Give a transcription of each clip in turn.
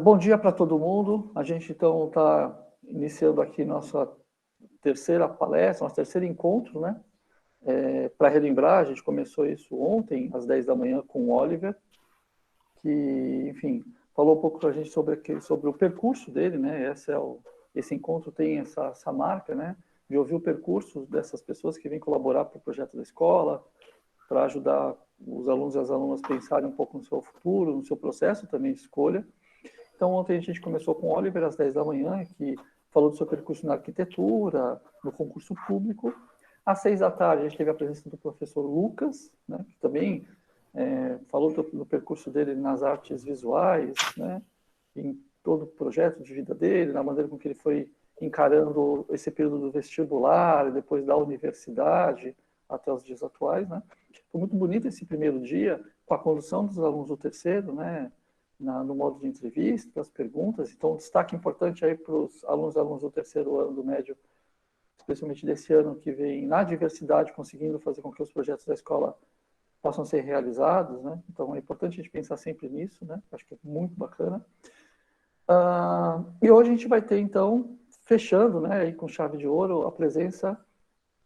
Bom dia para todo mundo. A gente, então, está iniciando aqui nossa terceira palestra, nosso terceiro encontro, né? Para relembrar, a gente começou isso ontem, às 10 da manhã, com o Oliver, que, enfim, falou um pouco para a gente sobre o percurso dele, né? Esse encontro tem essa marca, né? De ouvir o percurso dessas pessoas que vêm colaborar para o projeto da escola, para ajudar os alunos e as alunas a pensarem um pouco no seu futuro, no seu processo também de escolha. Então, ontem a gente começou com o Oliver, às 10 da manhã, que falou do seu percurso na arquitetura, no concurso público. Às 6 da tarde, a gente teve a presença do professor Lucas, né, que também falou do percurso dele nas artes visuais, né, em todo o projeto de vida dele, na maneira com que ele foi encarando esse período do vestibular, depois da universidade, até os dias atuais, né. Foi muito bonito esse primeiro dia, com a condução dos alunos do terceiro, né, no modo de entrevista, as perguntas. Então, um destaque importante aí para os alunos do terceiro ano do médio, especialmente desse ano, que vem na diversidade, conseguindo fazer com que os projetos da escola possam ser realizados, né? Então, é importante a gente pensar sempre nisso, né? Acho que é muito bacana. E hoje a gente vai ter, então, fechando, né, aí com chave de ouro, a presença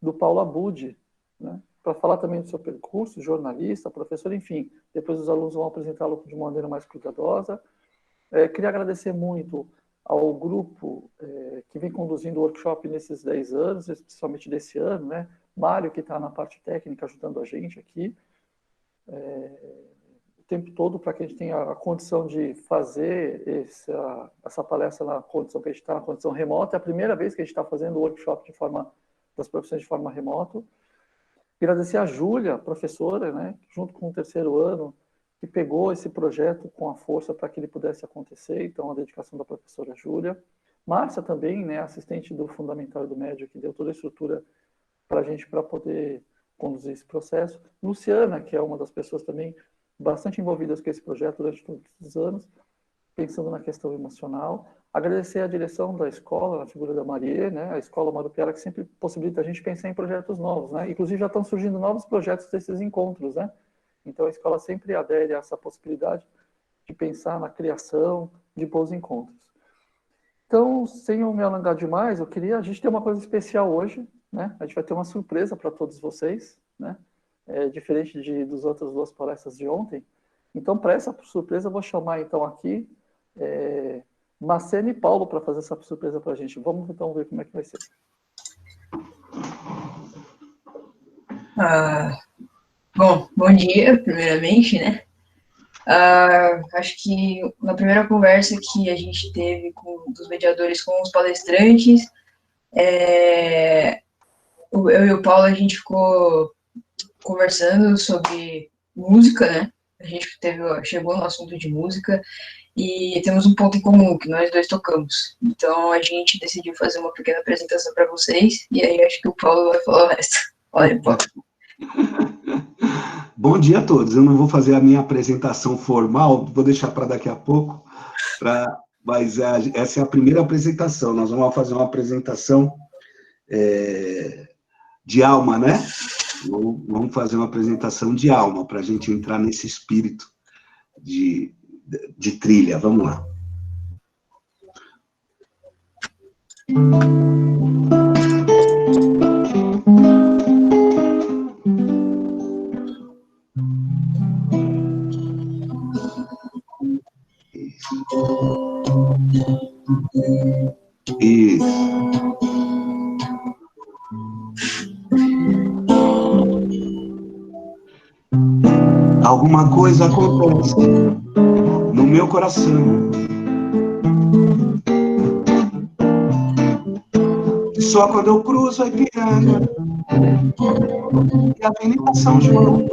do Paulo Abud, né? Para falar também do seu percurso, jornalista, professor, enfim. Depois os alunos vão apresentá-lo de uma maneira mais cuidadosa. Queria agradecer muito ao grupo que vem conduzindo o workshop nesses 10 anos, especialmente desse ano, né? Mário, que está na parte técnica, ajudando a gente aqui, o tempo todo, para que a gente tenha a condição de fazer essa palestra na condição que a gente está, na condição remota. É a primeira vez que a gente está fazendo o workshop das profissões de forma remota. Agradecer a Júlia, professora, né, junto com o terceiro ano, que pegou esse projeto com a força para que ele pudesse acontecer, então a dedicação da professora Júlia. Márcia também, né, assistente do Fundamental e do Médio, que deu toda a estrutura para a gente para poder conduzir esse processo. Luciana, que é uma das pessoas também bastante envolvidas com esse projeto durante todos os anos, pensando na questão emocional. Agradecer a direção da escola, a figura da Marie, né, a escola Marupiara, que sempre possibilita a gente pensar em projetos novos, né? Inclusive já estão surgindo novos projetos desses encontros, né? Então a escola sempre adere a essa possibilidade de pensar na criação de bons encontros. Então, sem eu me alongar demais, a gente tem uma coisa especial hoje, né? A gente vai ter uma surpresa para todos vocês, né? Diferente das outras duas palestras de ontem. Então, para essa surpresa, eu vou chamar então aqui Macena e Paulo para fazer essa surpresa para a gente. Vamos então ver como é que vai ser. Bom dia, primeiramente, né? Acho que na primeira conversa que a gente teve dos mediadores com os palestrantes, eu e o Paulo, a gente ficou conversando sobre música, né? A gente chegou no assunto de música e temos um ponto em comum, que nós dois tocamos. Então, a gente decidiu fazer uma pequena apresentação para vocês, e aí acho que o Paulo vai falar o resto. Olha, Paulo. Bom dia a todos. Eu não vou fazer a minha apresentação formal, vou deixar para daqui a pouco, mas essa é a primeira apresentação. Nós vamos fazer uma apresentação de alma, né? Vamos fazer uma apresentação de alma, para a gente entrar nesse espírito de trilha. Vamos lá. Isso. Alguma coisa acontece no meu coração. Só quando eu cruzo a Ipiranga e a Avenida São João,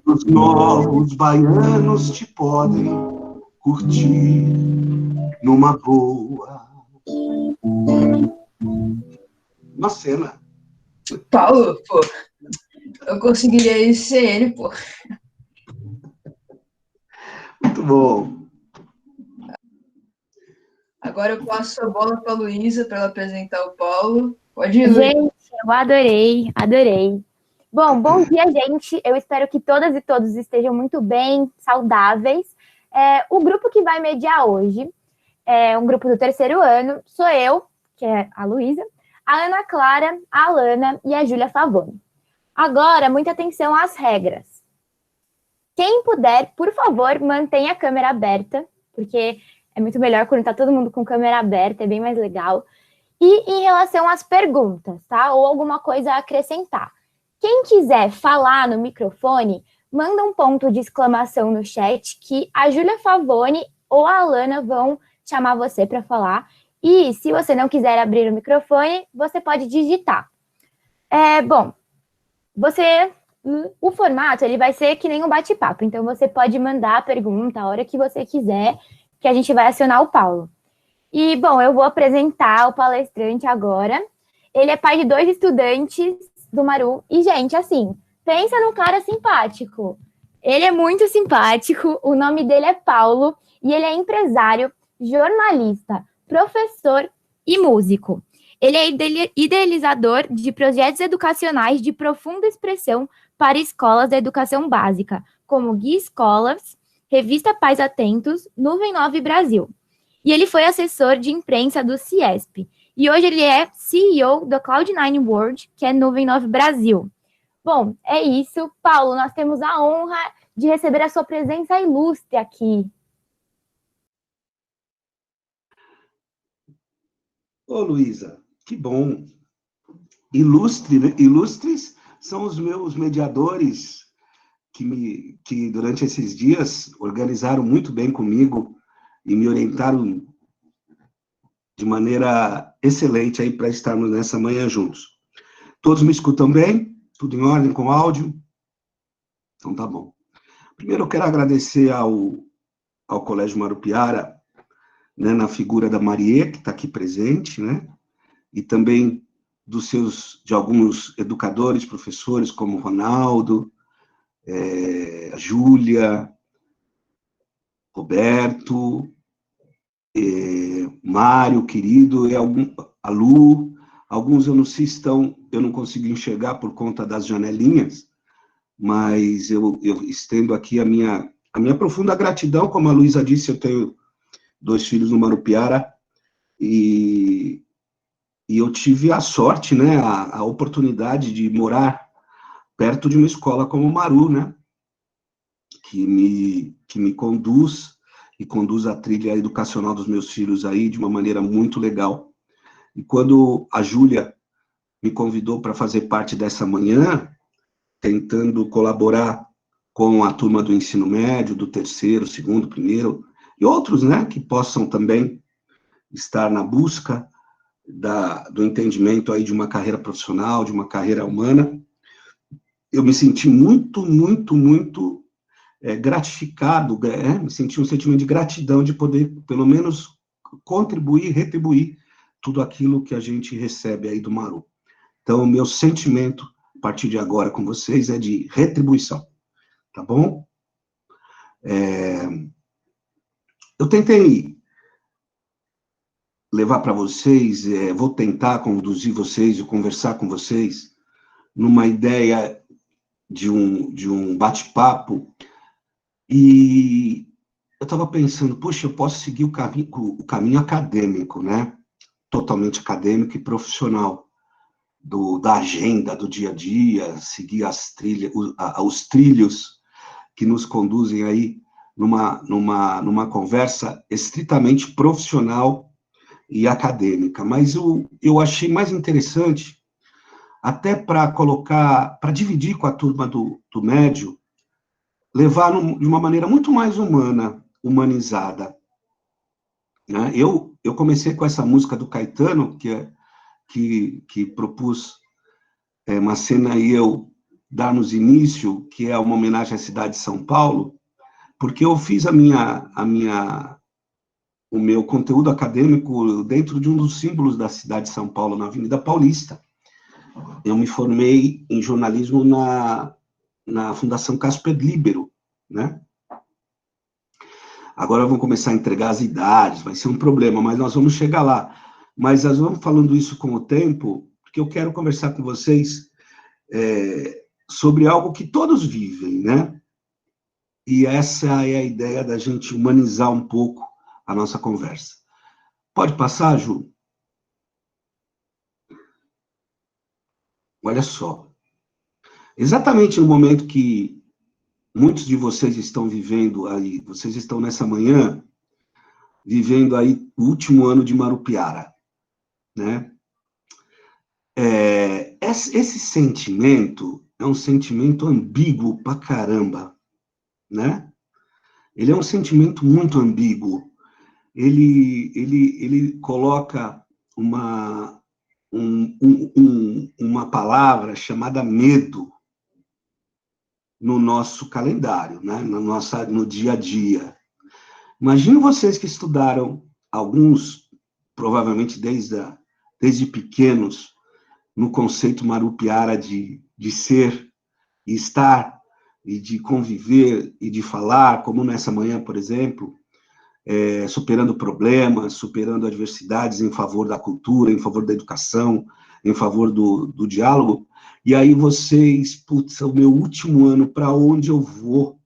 os novos baianos te podem curtir numa boa. Uma cena. Paulo, pô, eu conseguiria ser ele, pô. Muito bom. Agora eu passo a bola para a Luísa para ela apresentar o Paulo. Pode ir, Luísa. Gente, eu adorei. Bom dia, gente. Eu espero que todas e todos estejam muito bem, saudáveis. O grupo que vai mediar hoje é um grupo do terceiro ano. Sou eu, que é a Luísa, a Ana Clara, a Alana e a Júlia Favoni. Agora, muita atenção às regras. Quem puder, por favor, mantenha a câmera aberta, porque é muito melhor quando está todo mundo com câmera aberta, é bem mais legal. E em relação às perguntas, tá? Ou alguma coisa a acrescentar. Quem quiser falar no microfone, manda um ponto de exclamação no chat que a Júlia Favoni ou a Alana vão chamar você para falar. E se você não quiser abrir o microfone, você pode digitar. O formato ele vai ser que nem um bate-papo. Então, você pode mandar a pergunta a hora que você quiser, que a gente vai acionar o Paulo. E, bom, eu vou apresentar o palestrante agora. Ele é pai de 2 estudantes do Maru. E, gente, assim, pensa num cara simpático. Ele é muito simpático, o nome dele é Paulo, e ele é empresário, jornalista, professor e músico. Ele é idealizador de projetos educacionais de profunda expressão para escolas da educação básica, como Guia Escolas, Revista Pais Atentos, Nuvem 9 Brasil. E ele foi assessor de imprensa do CIESP. E hoje ele é CEO do Cloud9 World, que é Nuvem 9 Brasil. Bom, é isso. Paulo, nós temos a honra de receber a sua presença ilustre aqui. Ô, Luísa, que bom. Ilustres são os meus mediadores que durante esses dias organizaram muito bem comigo e me orientaram de maneira excelente aí para estarmos nessa manhã juntos. Todos me escutam bem? Tudo em ordem com áudio? Então tá bom. Primeiro eu quero agradecer ao Colégio Marupiara, né, na figura da Marie, que está aqui presente, né, e também de alguns educadores, professores, como Ronaldo, a Júlia, Roberto, Mário, querido, e a Lu. Alguns eu não sei se eu não consigo enxergar por conta das janelinhas, mas eu estendo aqui a minha profunda gratidão. Como a Luísa disse, eu tenho 2 filhos no Marupiara, e eu tive a sorte, né, a oportunidade de morar perto de uma escola como o Maru, né, que me conduz e conduz a trilha educacional dos meus filhos aí de uma maneira muito legal. E quando a Júlia me convidou para fazer parte dessa manhã, tentando colaborar com a turma do ensino médio, do terceiro, segundo, primeiro, e outros, né, que possam também estar na busca do entendimento aí de uma carreira profissional, de uma carreira humana, eu me senti muito, muito, muito gratificado, me senti um sentimento de gratidão de poder, pelo menos, contribuir, retribuir tudo aquilo que a gente recebe aí do Maru. Então, o meu sentimento, a partir de agora com vocês, é de retribuição, tá bom? Eu tentei levar para vocês, vou tentar conduzir vocês e conversar com vocês numa ideia de um bate-papo, e eu estava pensando, poxa, eu posso seguir o caminho acadêmico, né? Totalmente acadêmico e profissional, da agenda, do dia a dia, seguir os trilhos que nos conduzem aí numa conversa estritamente profissional e acadêmica. Mas eu achei mais interessante, até para dividir com a turma do médio, levar de uma maneira muito mais humanizada. Né? Eu comecei com essa música do Caetano, que propus Macena e eu darmos início, que é uma homenagem à cidade de São Paulo, porque eu fiz o meu conteúdo acadêmico dentro de um dos símbolos da cidade de São Paulo, na Avenida Paulista. Eu me formei em jornalismo na Fundação Casper Libero, né? Agora vamos começar a entregar as idades, vai ser um problema, mas nós vamos chegar lá. Mas nós vamos falando isso com o tempo, porque eu quero conversar com vocês sobre algo que todos vivem, né? E essa é a ideia da gente humanizar um pouco a nossa conversa. Pode passar, Ju? Olha só. Exatamente no momento que muitos de vocês estão vivendo aí, vocês estão nessa manhã, vivendo aí o último ano de Marupiara, né? Esse sentimento é um sentimento ambíguo pra caramba, né? Ele é um sentimento muito ambíguo. Ele coloca uma palavra chamada medo no nosso calendário, né? No dia a dia. Imagino vocês que estudaram, alguns, provavelmente desde pequenos, no conceito Marupiara de ser e estar, e de conviver e de falar, como nessa manhã, por exemplo, superando problemas, superando adversidades em favor da cultura, em favor da educação, em favor do diálogo. E aí vocês, putz, é o meu último ano, para onde eu vou?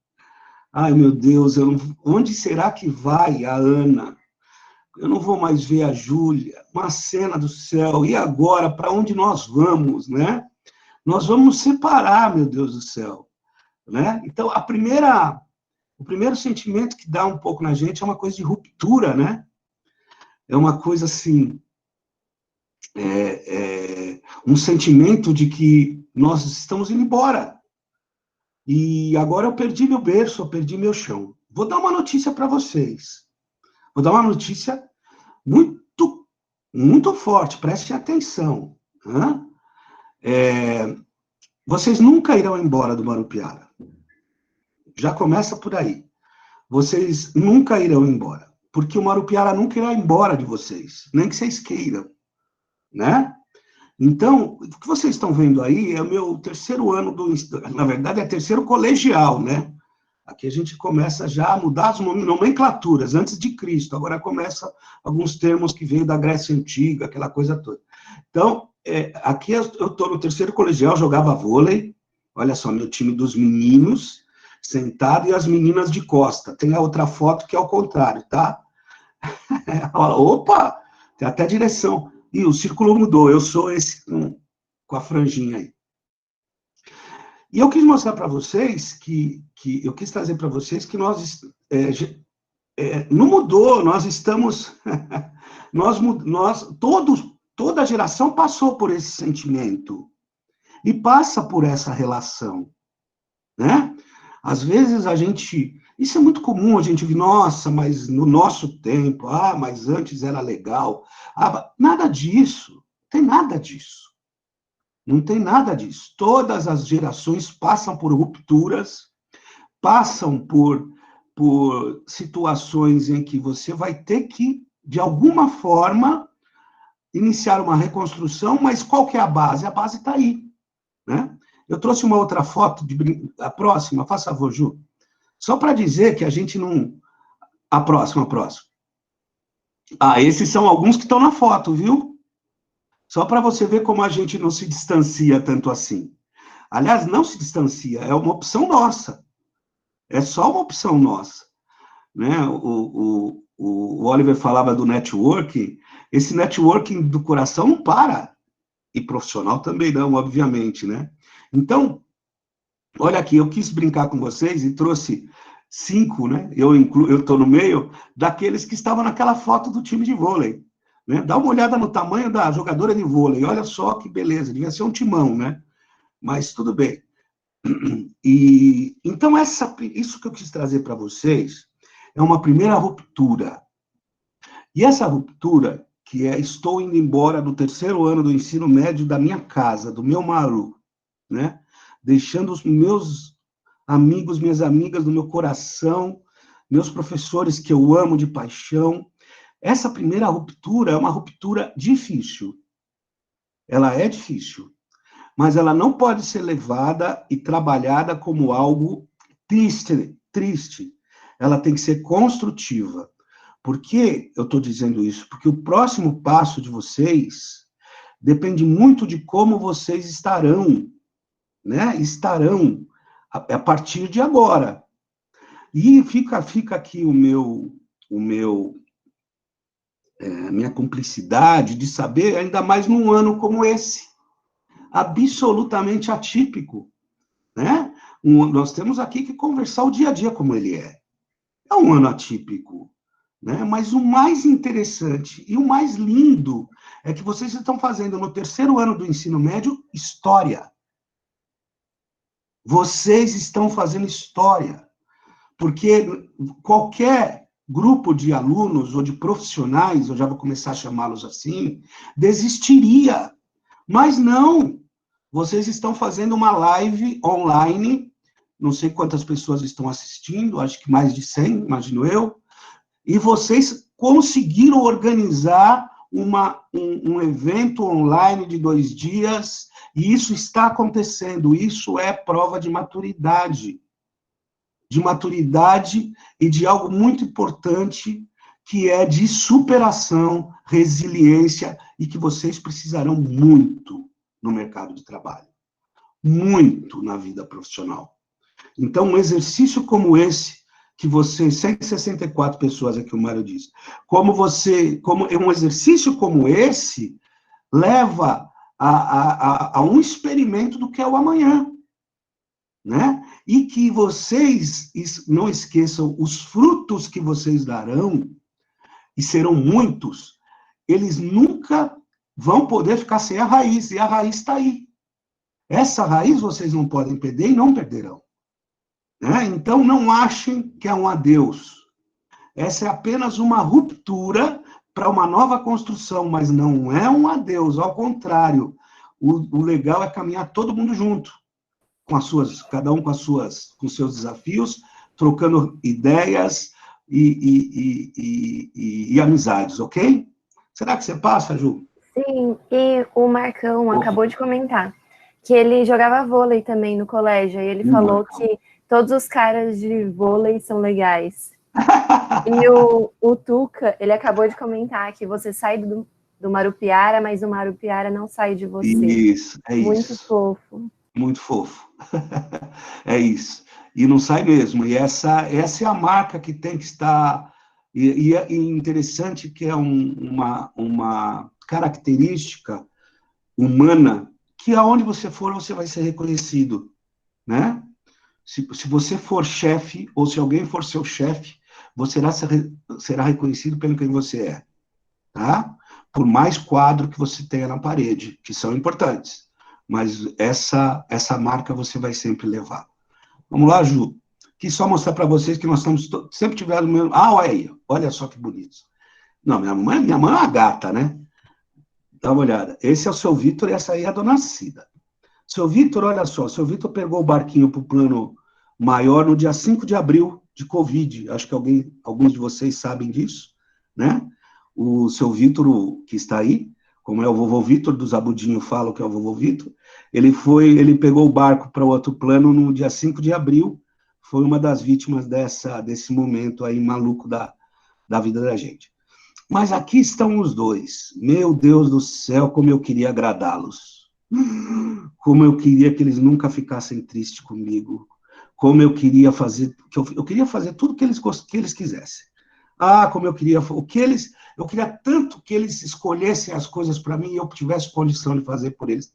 Ai, meu Deus, onde será que vai a Ana? Eu não vou mais ver a Júlia, uma cena do céu, e agora, para onde nós vamos, né? Nós vamos nos separar, meu Deus do céu, né? Então, o primeiro sentimento que dá um pouco na gente é uma coisa de ruptura, né? É uma coisa assim, um sentimento de que nós estamos indo embora. E agora eu perdi meu berço, eu perdi meu chão. Vou dar uma notícia para vocês. Vou dar uma notícia muito, muito forte, prestem atenção. Né? Vocês nunca irão embora do Marupiara. Já começa por aí. Vocês nunca irão embora. Porque o Marupiara nunca irá embora de vocês, nem que vocês queiram. Né? Então, o que vocês estão vendo aí é o meu terceiro ano na verdade, é terceiro colegial, né? Aqui a gente começa já a mudar as nomenclaturas, antes de Cristo. Agora começa alguns termos que veio da Grécia Antiga, aquela coisa toda. Então, aqui eu estou no terceiro colegial, jogava vôlei. Olha só, meu time dos meninos sentado e as meninas de costa. Tem a outra foto que é ao contrário, tá? Opa! Tem até direção. E o círculo mudou, eu sou esse com a franjinha aí. E eu quis mostrar para vocês eu quis trazer para vocês que nós não mudou, nós estamos, toda a geração passou por esse sentimento e passa por essa relação, né? Às vezes isso é muito comum, a gente vê, nossa, mas no nosso tempo, mas antes era legal. Nada disso, tem nada disso. Não tem nada disso. Todas as gerações passam por rupturas, passam por situações em que você vai ter que, de alguma forma, iniciar uma reconstrução, mas qual que é a base? A base está aí, né? Eu trouxe uma outra foto, a próxima, faz favor, Ju. Só para dizer que a gente não... A próxima. Esses são alguns que estão na foto, viu? Só para você ver como a gente não se distancia tanto assim. Aliás, não se distancia, é uma opção nossa. É só uma opção nossa. Né? O Oliver falava do networking. Esse networking do coração não para. E profissional também não, obviamente, né? Então, olha aqui, eu quis brincar com vocês e trouxe 5, né? Eu estou no meio daqueles que estavam naquela foto do time de vôlei. Né? Dá uma olhada no tamanho da jogadora de vôlei, olha só que beleza, devia ser um timão, né? Mas tudo bem. E então isso que eu quis trazer para vocês é uma primeira ruptura. E essa ruptura, que estou indo embora do terceiro ano do ensino médio da minha casa, do meu Maru, né? Deixando os meus amigos, minhas amigas do meu coração, meus professores que eu amo de paixão. Essa primeira ruptura é uma ruptura difícil. Ela é difícil, mas ela não pode ser levada e trabalhada como algo triste. Ela tem que ser construtiva. Por que eu estou dizendo isso? Porque o próximo passo de vocês depende muito de como vocês estarão né, estarão a partir de agora. E fica aqui minha cumplicidade de saber, ainda mais num ano como esse, absolutamente atípico, né? Nós temos aqui que conversar o dia a dia como ele é. É um ano atípico, né? Mas o mais interessante e o mais lindo é que vocês estão fazendo no terceiro ano do ensino médio história. Vocês estão fazendo história, porque qualquer grupo de alunos ou de profissionais, eu já vou começar a chamá-los assim, desistiria. Mas não, vocês estão fazendo uma live online, não sei quantas pessoas estão assistindo, acho que mais de 100, imagino eu, e vocês conseguiram organizar um evento online de 2 dias, e isso está acontecendo, isso é prova de maturidade e de algo muito importante, que é de superação, resiliência, e que vocês precisarão muito no mercado de trabalho, muito na vida profissional. Então, um exercício como esse, que você, 164 pessoas, é que o Mário disse, como um exercício como esse, leva a um experimento do que é o amanhã, né? E que vocês não esqueçam, os frutos que vocês darão, e serão muitos, eles nunca vão poder ficar sem a raiz, e a raiz está aí. Essa raiz vocês não podem perder e não perderão. Né? Então, não achem que é um adeus. Essa é apenas uma ruptura para uma nova construção, mas não é um adeus, ao contrário. O legal é caminhar todo mundo junto, cada um com seus desafios, trocando ideias e amizades, ok? Será que você passa, Ju? Sim, e o Marcão acabou de comentar que ele jogava vôlei também no colégio, e ele falou que todos os caras de vôlei são legais. E o Tuca, ele acabou de comentar que você sai do Marupiara, mas o Marupiara não sai de você. Isso, é muito isso. Fofo. Muito fofo. É isso. E não sai mesmo. E essa é a marca que tem que estar... E interessante que é uma característica humana que aonde você for, você vai ser reconhecido, né? Se você for chefe, ou se alguém for seu chefe, você será reconhecido pelo quem você é, tá? Por mais quadro que você tenha na parede, que são importantes, mas essa marca você vai sempre levar. Vamos lá, Ju. Quis só mostrar para vocês que nós sempre tivemos o mesmo... Ah, olha só que bonito. Não, minha mãe é uma gata, né? Dá uma olhada. Esse é o seu Vitor e essa aí é a dona Cida. Seu Vitor, olha só, seu Vitor pegou o barquinho para o plano maior no dia 5 de abril de Covid. Acho que alguns de vocês sabem disso, né? O seu Vitor, que está aí, como é o vovô Vitor, do Zabudinho fala que é o vovô Vitor, ele pegou o barco para o outro plano no dia 5 de abril, foi uma das vítimas desse momento aí maluco da vida da gente. Mas aqui estão os dois. Meu Deus do céu, como eu queria agradá-los. Como eu queria que eles nunca ficassem tristes comigo. Como eu queria fazer... Eu queria fazer tudo que eles quisessem. Ah, como eu queria... Eu queria tanto que eles escolhessem as coisas para mim e eu tivesse condição de fazer por eles.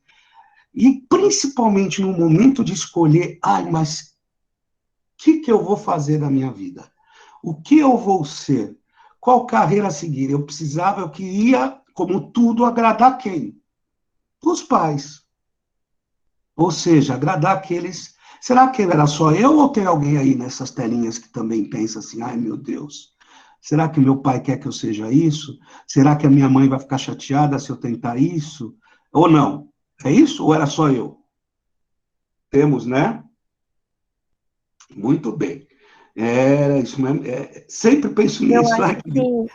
E, principalmente, no momento de escolher... Ai, mas o que eu vou fazer da minha vida? O que eu vou ser? Qual carreira a seguir? Eu queria, como tudo, agradar quem? Os pais. Ou seja, agradar aqueles... Será que era só eu ou tem alguém aí nessas telinhas que também pensa assim, ai meu Deus, será que meu pai quer que eu seja isso? Será que a minha mãe vai ficar chateada se eu tentar isso? Ou não? É isso ou era só eu? Temos, né? Muito bem. Isso mesmo. Sempre penso nisso. Eu acho que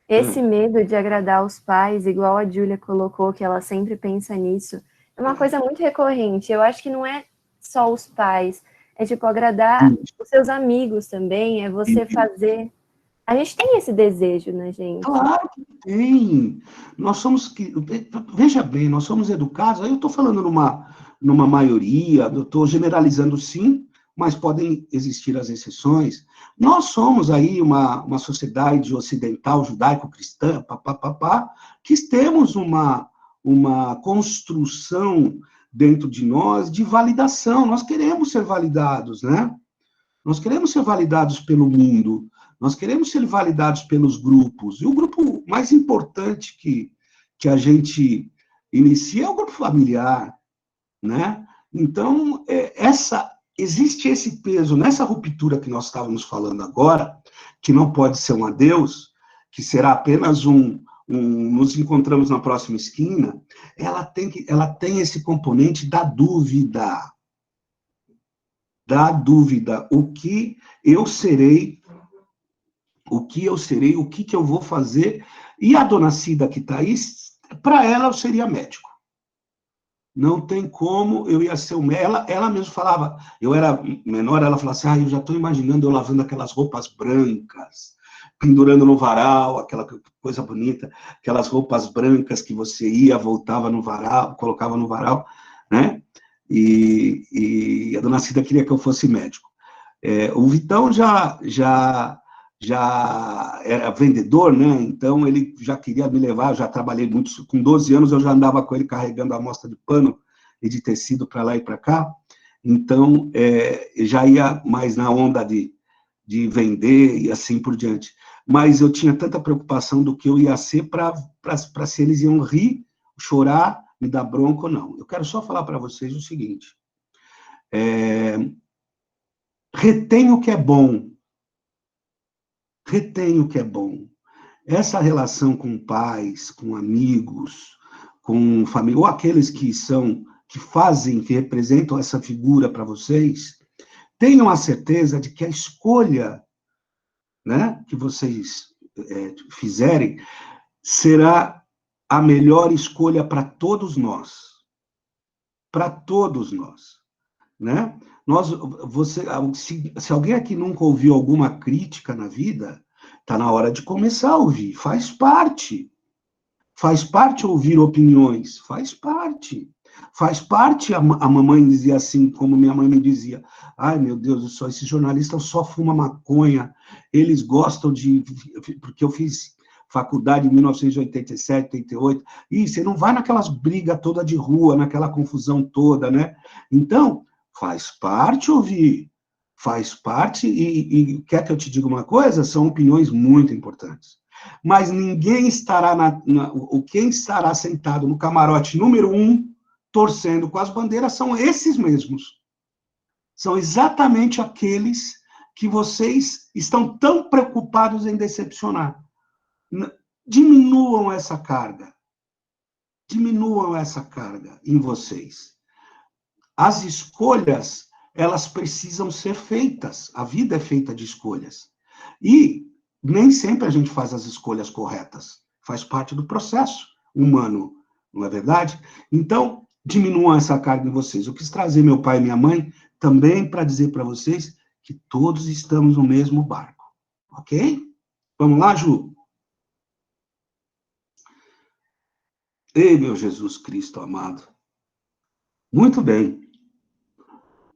esse medo de agradar os pais, igual a Júlia colocou, que ela sempre pensa nisso, é uma coisa muito recorrente. Eu acho que não é só os pais, é tipo agradar os seus amigos também, é você fazer A gente tem esse desejo, né, gente? Claro que tem. Nós somos, veja bem, nós somos educados, aí eu estou falando numa maioria, eu estou generalizando sim, mas podem existir as exceções. Nós somos aí uma sociedade ocidental, judaico-cristã, que temos uma construção dentro de nós de validação. Nós queremos ser validados, né? Nós queremos ser validados pelo mundo, nós queremos ser validados pelos grupos. E o grupo mais importante que a gente inicia é o grupo familiar, né? Então, existe esse peso nessa ruptura que nós estávamos falando agora, que não pode ser um adeus, que será apenas nos encontramos na próxima esquina, ela tem esse componente da dúvida. O que eu serei, o que eu vou fazer. E a dona Cida, que está aí, para ela eu seria médico. Não tem como, eu ia ser o médico. Ela mesmo falava, eu era menor, ela falava assim, eu já estou imaginando eu lavando aquelas roupas brancas, pendurando no varal, aquela coisa bonita, aquelas roupas brancas que você ia, voltava no varal, colocava no varal, né? E a dona Cida queria que eu fosse médico. O Vitão já era vendedor, né? Então ele já queria me levar, eu já trabalhei muito, com 12 anos eu já andava com ele carregando a amostra de pano e de tecido para lá e para cá, então já ia mais na onda de vender e assim por diante. Mas eu tinha tanta preocupação do que eu ia ser para se eles iam rir, chorar, me dar bronca ou não. Eu quero só falar para vocês o seguinte, retém o que é bom. Retém o que é bom. Essa relação com pais, com amigos, com família, ou aqueles que fazem, que representam essa figura para vocês, tenham a certeza de que a escolha, né, que vocês fizerem será a melhor escolha para todos nós. Para todos nós, né? Se alguém aqui nunca ouviu alguma crítica na vida, está na hora de começar a ouvir. Faz parte. Faz parte ouvir opiniões. Faz parte. Faz parte, a mamãe dizia assim, como minha mãe me dizia, ai, meu Deus, esses jornalistas só fumam maconha, eles gostam porque eu fiz faculdade em 1987, 88, e você não vai naquelas brigas toda de rua, naquela confusão toda, né? Então, faz parte ouvir, faz parte, e quer que eu te diga uma coisa? São opiniões muito importantes. Mas ninguém estará, quem estará sentado no camarote número 1, torcendo com as bandeiras, são esses mesmos. São exatamente aqueles que vocês estão tão preocupados em decepcionar. Diminuam essa carga. Diminuam essa carga em vocês. As escolhas, elas precisam ser feitas. A vida é feita de escolhas. E nem sempre a gente faz as escolhas corretas. Faz parte do processo humano, não é verdade? Então, diminuam essa carga em vocês. Eu quis trazer meu pai e minha mãe também para dizer para vocês que todos estamos no mesmo barco. Ok? Vamos lá, Ju? Ei, meu Jesus Cristo amado. Muito bem.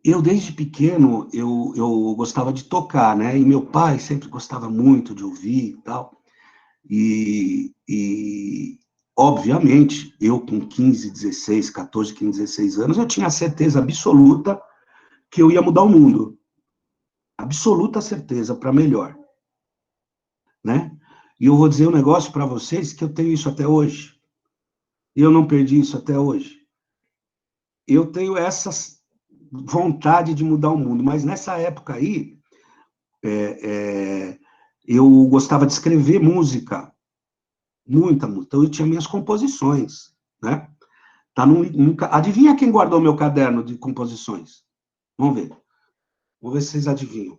Eu, desde pequeno, eu gostava de tocar, né? E meu pai sempre gostava muito de ouvir e tal. E obviamente, eu com 15, 16, 14, 15, 16 anos, eu tinha a certeza absoluta que eu ia mudar o mundo. Absoluta certeza, para melhor. Né? E eu vou dizer um negócio para vocês que eu tenho isso até hoje. E eu não perdi isso até hoje. Eu tenho essa vontade de mudar o mundo, mas nessa época aí, eu gostava de escrever música, muita música. Então eu tinha minhas composições, né? Adivinha quem guardou meu caderno de composições? Vamos ver se vocês adivinham.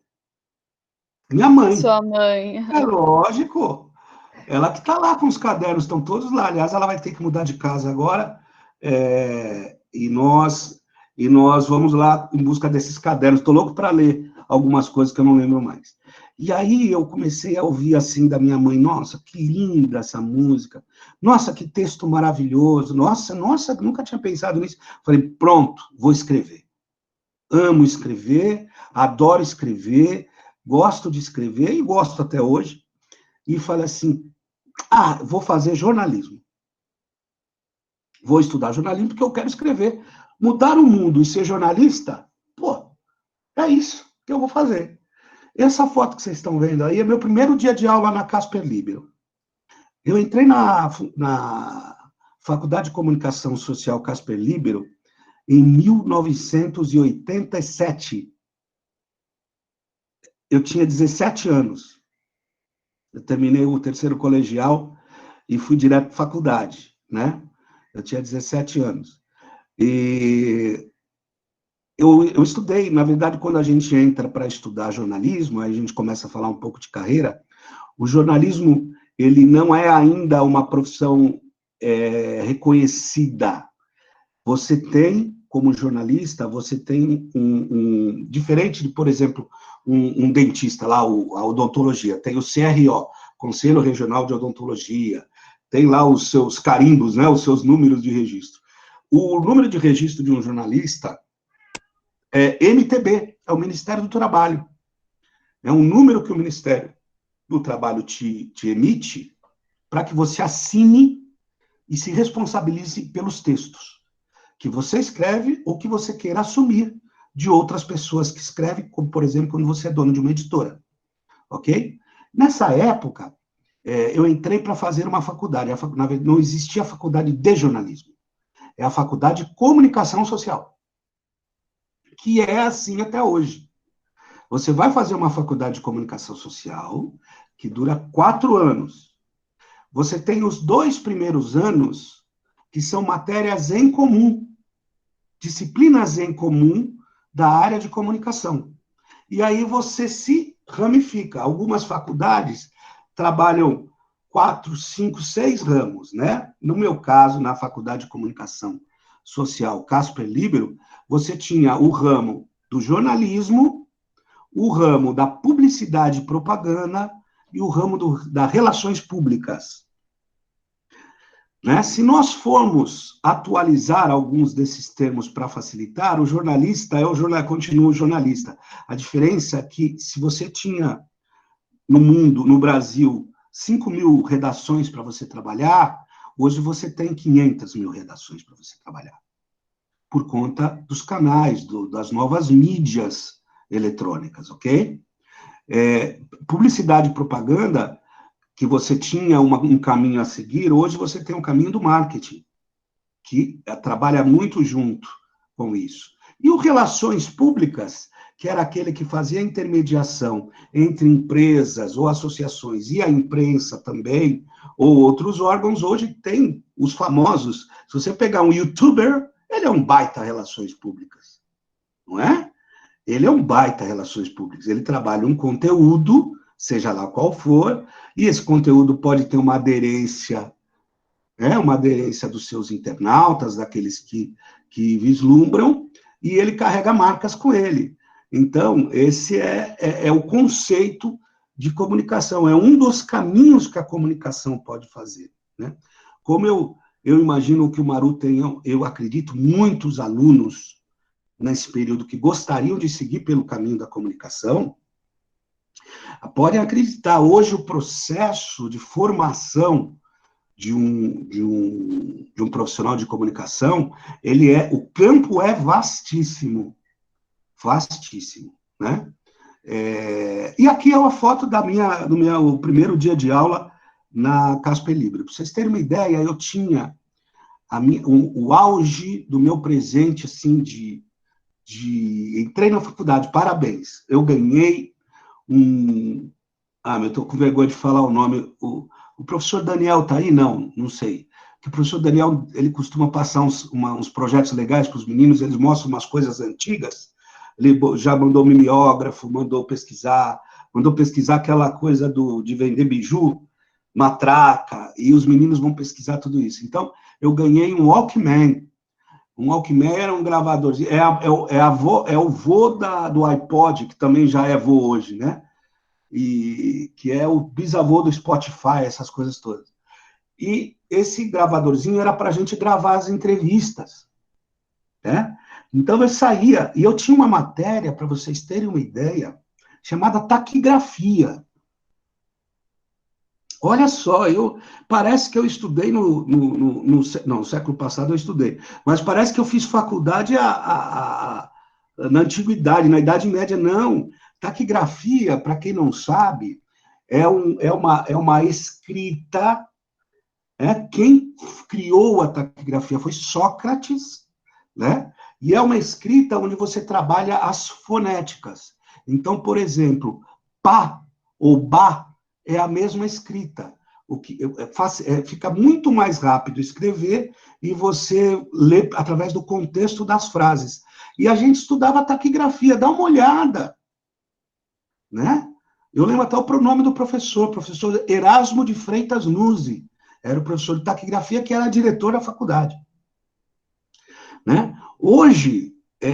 Minha mãe. Sua mãe. É lógico. Ela que está lá com os cadernos, estão todos lá. Aliás, ela vai ter que mudar de casa agora. E nós vamos lá em busca desses cadernos. Estou louco para ler algumas coisas que eu não lembro mais. E aí eu comecei a ouvir assim da minha mãe, nossa, que linda essa música, nossa, que texto maravilhoso, nossa, nunca tinha pensado nisso. Falei, pronto, vou escrever. Amo escrever, adoro escrever, gosto de escrever e gosto até hoje. E falei assim, vou fazer jornalismo. Vou estudar jornalismo porque eu quero escrever. Mudar o mundo e ser jornalista, pô, é isso que eu vou fazer. Essa foto que vocês estão vendo aí é meu primeiro dia de aula na Casper Libero. Eu entrei na Faculdade de Comunicação Social Casper Libero em 1987. Eu tinha 17 anos. Eu terminei o terceiro colegial e fui direto para a faculdade, né? Eu tinha 17 anos. E eu estudei, na verdade, quando a gente entra para estudar jornalismo, aí a gente começa a falar um pouco de carreira, o jornalismo, ele não é ainda uma profissão reconhecida. Você tem, como jornalista, você tem diferente de, por exemplo, um dentista lá, a odontologia, tem o CRO, Conselho Regional de Odontologia, tem lá os seus carimbos, né, os seus números de registro. O número de registro de um jornalista é MTB, é o Ministério do Trabalho. É um número que o Ministério do Trabalho te emite para que você assine e se responsabilize pelos textos que você escreve ou que você queira assumir de outras pessoas que escrevem, como, por exemplo, quando você é dono de uma editora. Ok? Nessa época, eu entrei para fazer uma faculdade. Na verdade, não existia a faculdade de jornalismo. É a faculdade de comunicação social, que é assim até hoje. Você vai fazer uma faculdade de comunicação social que dura 4 anos. Você tem os 2 primeiros anos que são matérias em comum, disciplinas em comum da área de comunicação. E aí você se ramifica. Algumas faculdades trabalham 4, 5, 6 ramos, né? No meu caso, na Faculdade de Comunicação Social Casper Libero, você tinha o ramo do jornalismo, o ramo da publicidade e propaganda e o ramo das relações públicas. Né? Se nós formos atualizar alguns desses termos para facilitar, o jornalista continua o jornalista. A diferença é que se você tinha no mundo, no Brasil, 5.000 redações para você trabalhar, hoje você tem 500.000 redações para você trabalhar. Por conta dos canais, das novas mídias eletrônicas, ok? Publicidade e propaganda, que você tinha um caminho a seguir, hoje você tem um caminho do marketing, que trabalha muito junto com isso. E o relações públicas, que era aquele que fazia a intermediação entre empresas ou associações e a imprensa também, ou outros órgãos, hoje tem os famosos. Se você pegar um youtuber, ele é um baita relações públicas, não é? Ele é um baita relações públicas. Ele trabalha um conteúdo, seja lá qual for, e esse conteúdo pode ter uma aderência dos seus internautas, daqueles que vislumbram, e ele carrega marcas com ele. Então, esse é o conceito de comunicação, é um dos caminhos que a comunicação pode fazer. Né? Como eu imagino que o Maru tenha, eu acredito, muitos alunos nesse período que gostariam de seguir pelo caminho da comunicação, podem acreditar, hoje o processo de formação de um profissional de comunicação, o campo é vastíssimo, né? E aqui é uma foto do meu primeiro dia de aula na Casper Libero. Para vocês terem uma ideia, eu tinha o auge do meu presente, assim, entrei na faculdade, parabéns, eu ganhei eu estou com vergonha de falar o nome, o professor Daniel está aí? Não sei. O professor Daniel, ele costuma passar uns projetos legais para os meninos, eles mostram umas coisas antigas, ele já mandou mimeógrafo, mandou pesquisar aquela coisa de vender biju, matraca, e os meninos vão pesquisar tudo isso. Então, eu ganhei um Walkman. Um Walkman era um gravador, é o vô do iPod, que também já é vô hoje, né? e que é o bisavô do Spotify, essas coisas todas. E esse gravadorzinho era para a gente gravar as entrevistas, né? Então eu saía, e eu tinha uma matéria, para vocês terem uma ideia, chamada taquigrafia. Olha só, parece que eu estudei no século passado eu estudei, mas parece que eu fiz faculdade na antiguidade, na Idade Média, não. Taquigrafia, para quem não sabe, é uma escrita. Quem criou a taquigrafia foi Sócrates, né? E é uma escrita onde você trabalha as fonéticas. Então, por exemplo, pá ou bá é a mesma escrita. Fica muito mais rápido escrever e você lê através do contexto das frases. E a gente estudava taquigrafia, dá uma olhada, né? Eu lembro até o pronome do professor Erasmo de Freitas Nuzzi, era o professor de taquigrafia que era diretor da faculdade, né? Hoje,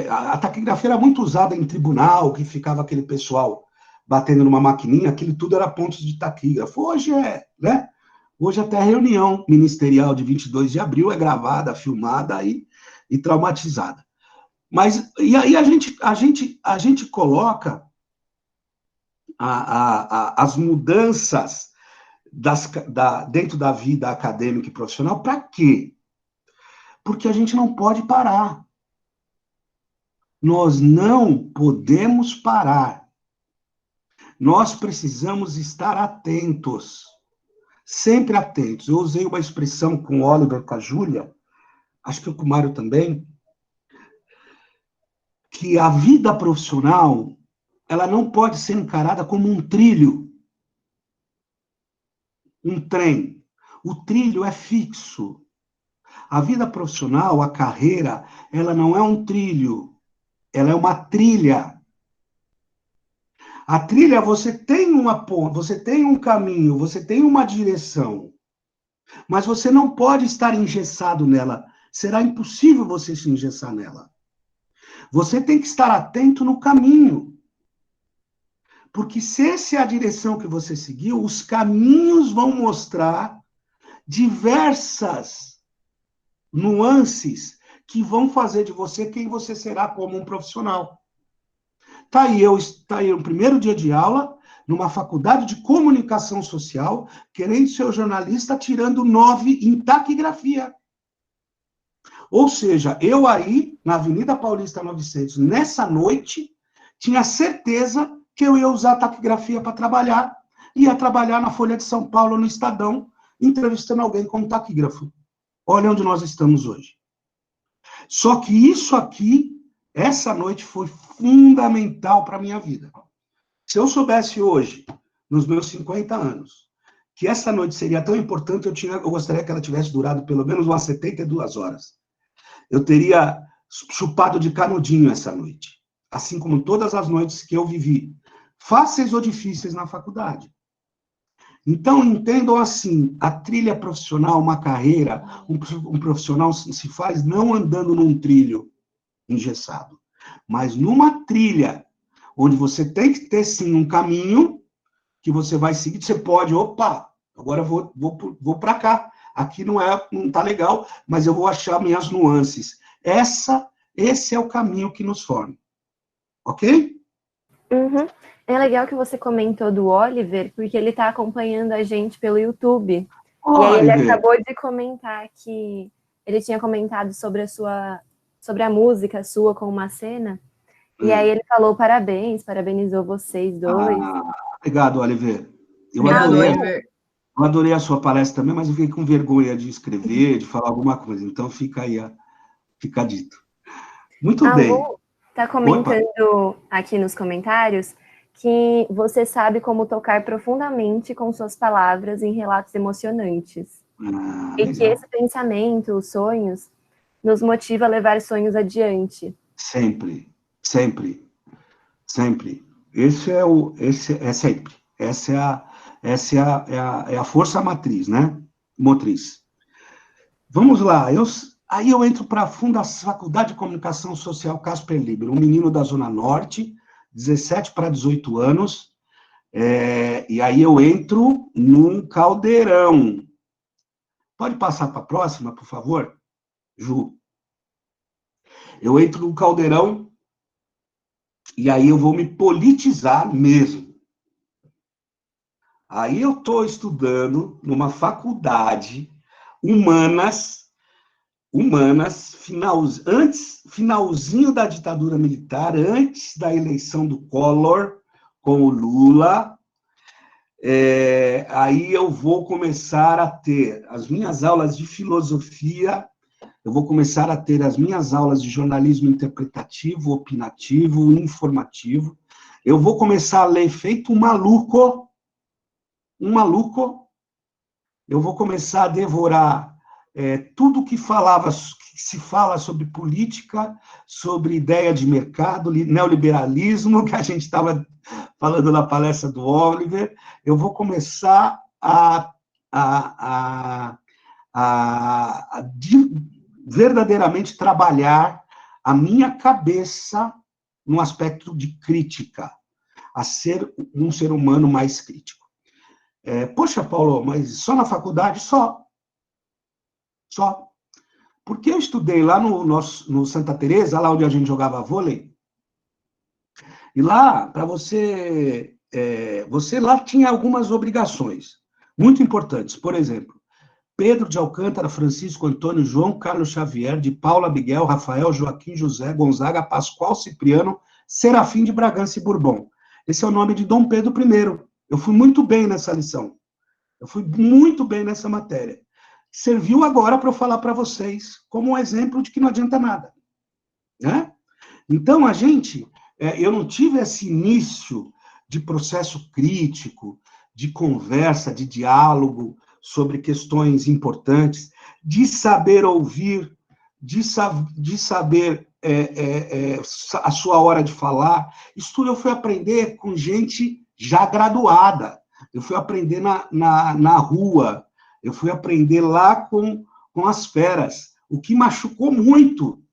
a taquigrafia era muito usada em tribunal, que ficava aquele pessoal batendo numa maquininha, aquilo tudo era pontos de taquígrafo. Hoje né? Hoje até a reunião ministerial de 22 de abril é gravada, filmada e traumatizada. Mas, e aí a gente coloca as mudanças dentro da vida acadêmica e profissional, para quê? Porque a gente não pode parar. Nós não podemos parar. Nós precisamos estar atentos, sempre atentos. Eu usei uma expressão com o Oliver, com a Júlia, acho que com o Mário também, que a vida profissional, ela não pode ser encarada como um trilho, um trem. O trilho é fixo. A vida profissional, a carreira, ela não é um trilho, ela é uma trilha. A trilha, você tem uma ponte, você tem um caminho, você tem uma direção, mas você não pode estar engessado nela. Será impossível você se engessar nela. Você tem que estar atento no caminho. Porque se essa é a direção que você seguiu, os caminhos vão mostrar diversas nuances que vão fazer de você quem você será como um profissional. Tá aí no primeiro dia de aula, numa faculdade de comunicação social, querendo ser jornalista, tirando 9 em taquigrafia. Ou seja, eu aí, na Avenida Paulista 900, nessa noite, tinha certeza que eu ia usar taquigrafia para trabalhar, ia trabalhar na Folha de São Paulo, no Estadão, entrevistando alguém com taquígrafo. Olha onde nós estamos hoje. Só que isso aqui, essa noite, foi fundamental para a minha vida. Se eu soubesse hoje, nos meus 50 anos, que essa noite seria tão importante, eu gostaria que ela tivesse durado pelo menos umas 72 horas. Eu teria chupado de canudinho essa noite. Assim como todas as noites que eu vivi, fáceis ou difíceis na faculdade. Então, entendam assim, a trilha profissional, uma carreira, um profissional se faz não andando num trilho engessado, mas numa trilha, onde você tem que ter, sim, um caminho que você vai seguir, você pode, agora eu vou para cá, aqui não tá legal, mas eu vou achar minhas nuances. Esse é o caminho que nos forma. Ok? Uhum. É legal que você comentou do Oliver, porque ele está acompanhando a gente pelo YouTube. E aí ele acabou de comentar que ele tinha comentado sobre a música sua com uma cena. E aí ele falou parabenizou vocês dois. Obrigado, Oliver. Eu adorei a sua palestra também, mas eu fiquei com vergonha de escrever, de falar alguma coisa. Então fica aí, fica dito. Muito bem. Lu está comentando aqui nos comentários que você sabe como tocar profundamente com suas palavras em relatos emocionantes. E que esse pensamento, os sonhos, nos motiva a levar sonhos adiante. Sempre, sempre, sempre. É sempre. Essa é a força matriz, né? Motriz. Vamos lá. Aí eu entro para a Faculdade de Comunicação Social Casper Libero, um menino da Zona Norte, 17 para 18 anos, E aí eu entro num caldeirão. Pode passar para a próxima, por favor, Ju? Eu entro num caldeirão e aí eu vou me politizar mesmo. Aí eu estou estudando numa faculdade, humanas, finalzinho da ditadura militar, antes da eleição do Collor com o Lula. Aí eu vou começar a ter as minhas aulas de filosofia, eu vou começar a ter as minhas aulas de jornalismo interpretativo, opinativo, informativo. Eu vou começar a ler feito um maluco. Eu vou começar a devorar tudo que se fala sobre política, sobre ideia de mercado, neoliberalismo, que a gente estava falando na palestra do Oliver. Eu vou começar a verdadeiramente trabalhar a minha cabeça no aspecto de crítica, a ser um ser humano mais crítico. Poxa, Paulo, mas só na faculdade? Só. Porque eu estudei lá no Santa Teresa, lá onde a gente jogava vôlei, e lá, para você lá tinha algumas obrigações muito importantes. Por exemplo, Pedro de Alcântara, Francisco Antônio, João Carlos Xavier, de Paula, Miguel, Rafael, Joaquim, José, Gonzaga, Pascoal, Cipriano, Serafim de Bragança e Bourbon. Esse é o nome de Dom Pedro I. Eu fui muito bem nessa lição. Eu fui muito bem nessa matéria. Serviu agora para eu falar para vocês como um exemplo de que não adianta nada. Né? Então, eu não tive esse início de processo crítico, de conversa, de diálogo sobre questões importantes, de saber ouvir, de saber a sua hora de falar. Isso tudo eu fui aprender com gente já graduada. Eu fui aprender na rua, eu fui aprender lá com as feras, o que machucou muito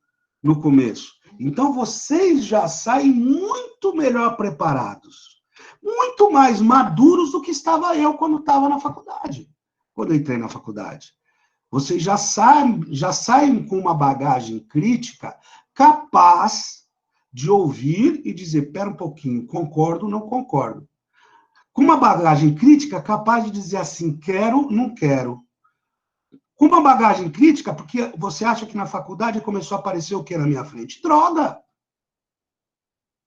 no começo. Então, vocês já saem muito melhor preparados, muito mais maduros do que estava eu quando estava na faculdade, quando eu entrei na faculdade. Vocês já saem com uma bagagem crítica capaz de ouvir e dizer, pera um pouquinho, concordo, não concordo. Com uma bagagem crítica capaz de dizer assim, quero, não quero. Com uma bagagem crítica, porque você acha que na faculdade começou a aparecer o que na minha frente? Droga!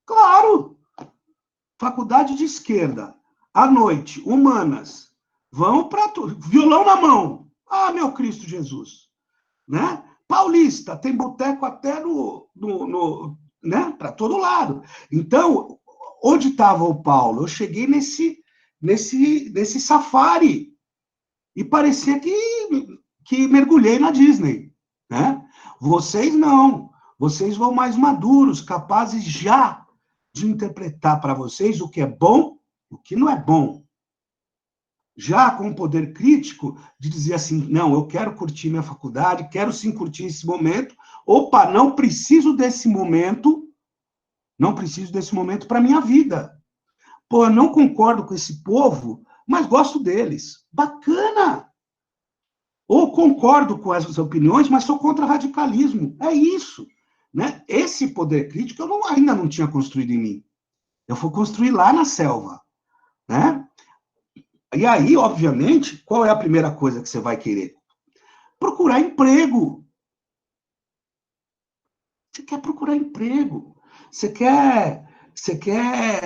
Claro! Faculdade de esquerda, à noite, humanas, vão para tudo. Violão na mão. Ah, meu Cristo Jesus. Né? Paulista, tem boteco até né? Para todo lado. Então, onde estava o Paulo? Eu cheguei nesse safari e parecia que mergulhei na Disney. Né? Vocês não. Vocês vão mais maduros, capazes já de interpretar para vocês o que é bom, o que não é bom. Já com o poder crítico de dizer assim, não, eu quero curtir minha faculdade, quero sim curtir esse momento. Opa, não preciso desse momento para minha vida. Pô, eu não concordo com esse povo, mas gosto deles. Bacana! Ou concordo com essas opiniões, mas sou contra radicalismo. É isso. Né? Esse poder crítico eu ainda não tinha construído em mim. Eu fui construir lá na selva. Né? E aí, obviamente, qual é a primeira coisa que você vai querer? Procurar emprego. Você quer procurar emprego. Você quer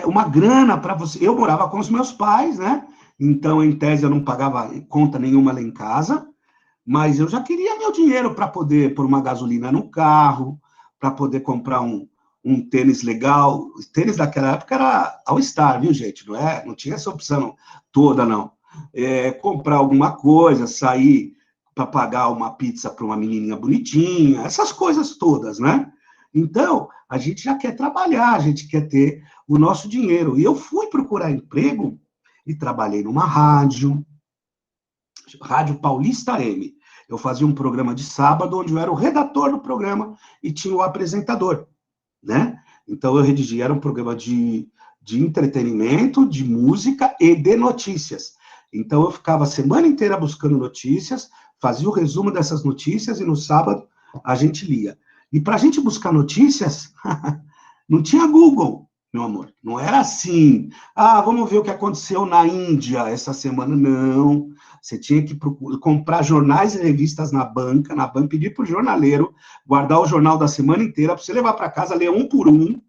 uma grana para você. Eu morava com os meus pais, né? Então, em tese, eu não pagava conta nenhuma lá em casa, mas eu já queria meu dinheiro para poder pôr uma gasolina no carro, para poder comprar um tênis legal. O tênis daquela época era All-Star, viu, gente? Não tinha essa opção toda, não. Comprar alguma coisa, sair para pagar uma pizza para uma menininha bonitinha, essas coisas todas, né? Então, a gente já quer trabalhar, a gente quer ter o nosso dinheiro. E eu fui procurar emprego e trabalhei numa Rádio Paulista M. Eu fazia um programa de sábado, onde eu era o redator do programa e tinha o apresentador, né? Então, eu redigia, era um programa de de entretenimento, de música e de notícias. Então, eu ficava a semana inteira buscando notícias, fazia o resumo dessas notícias e no sábado a gente lia. E para a gente buscar notícias, não tinha Google, meu amor. Não era assim. Vamos ver o que aconteceu na Índia essa semana. Não. Você tinha que comprar jornais e revistas na banca, pedir para o jornaleiro guardar o jornal da semana inteira para você levar para casa, ler um por um,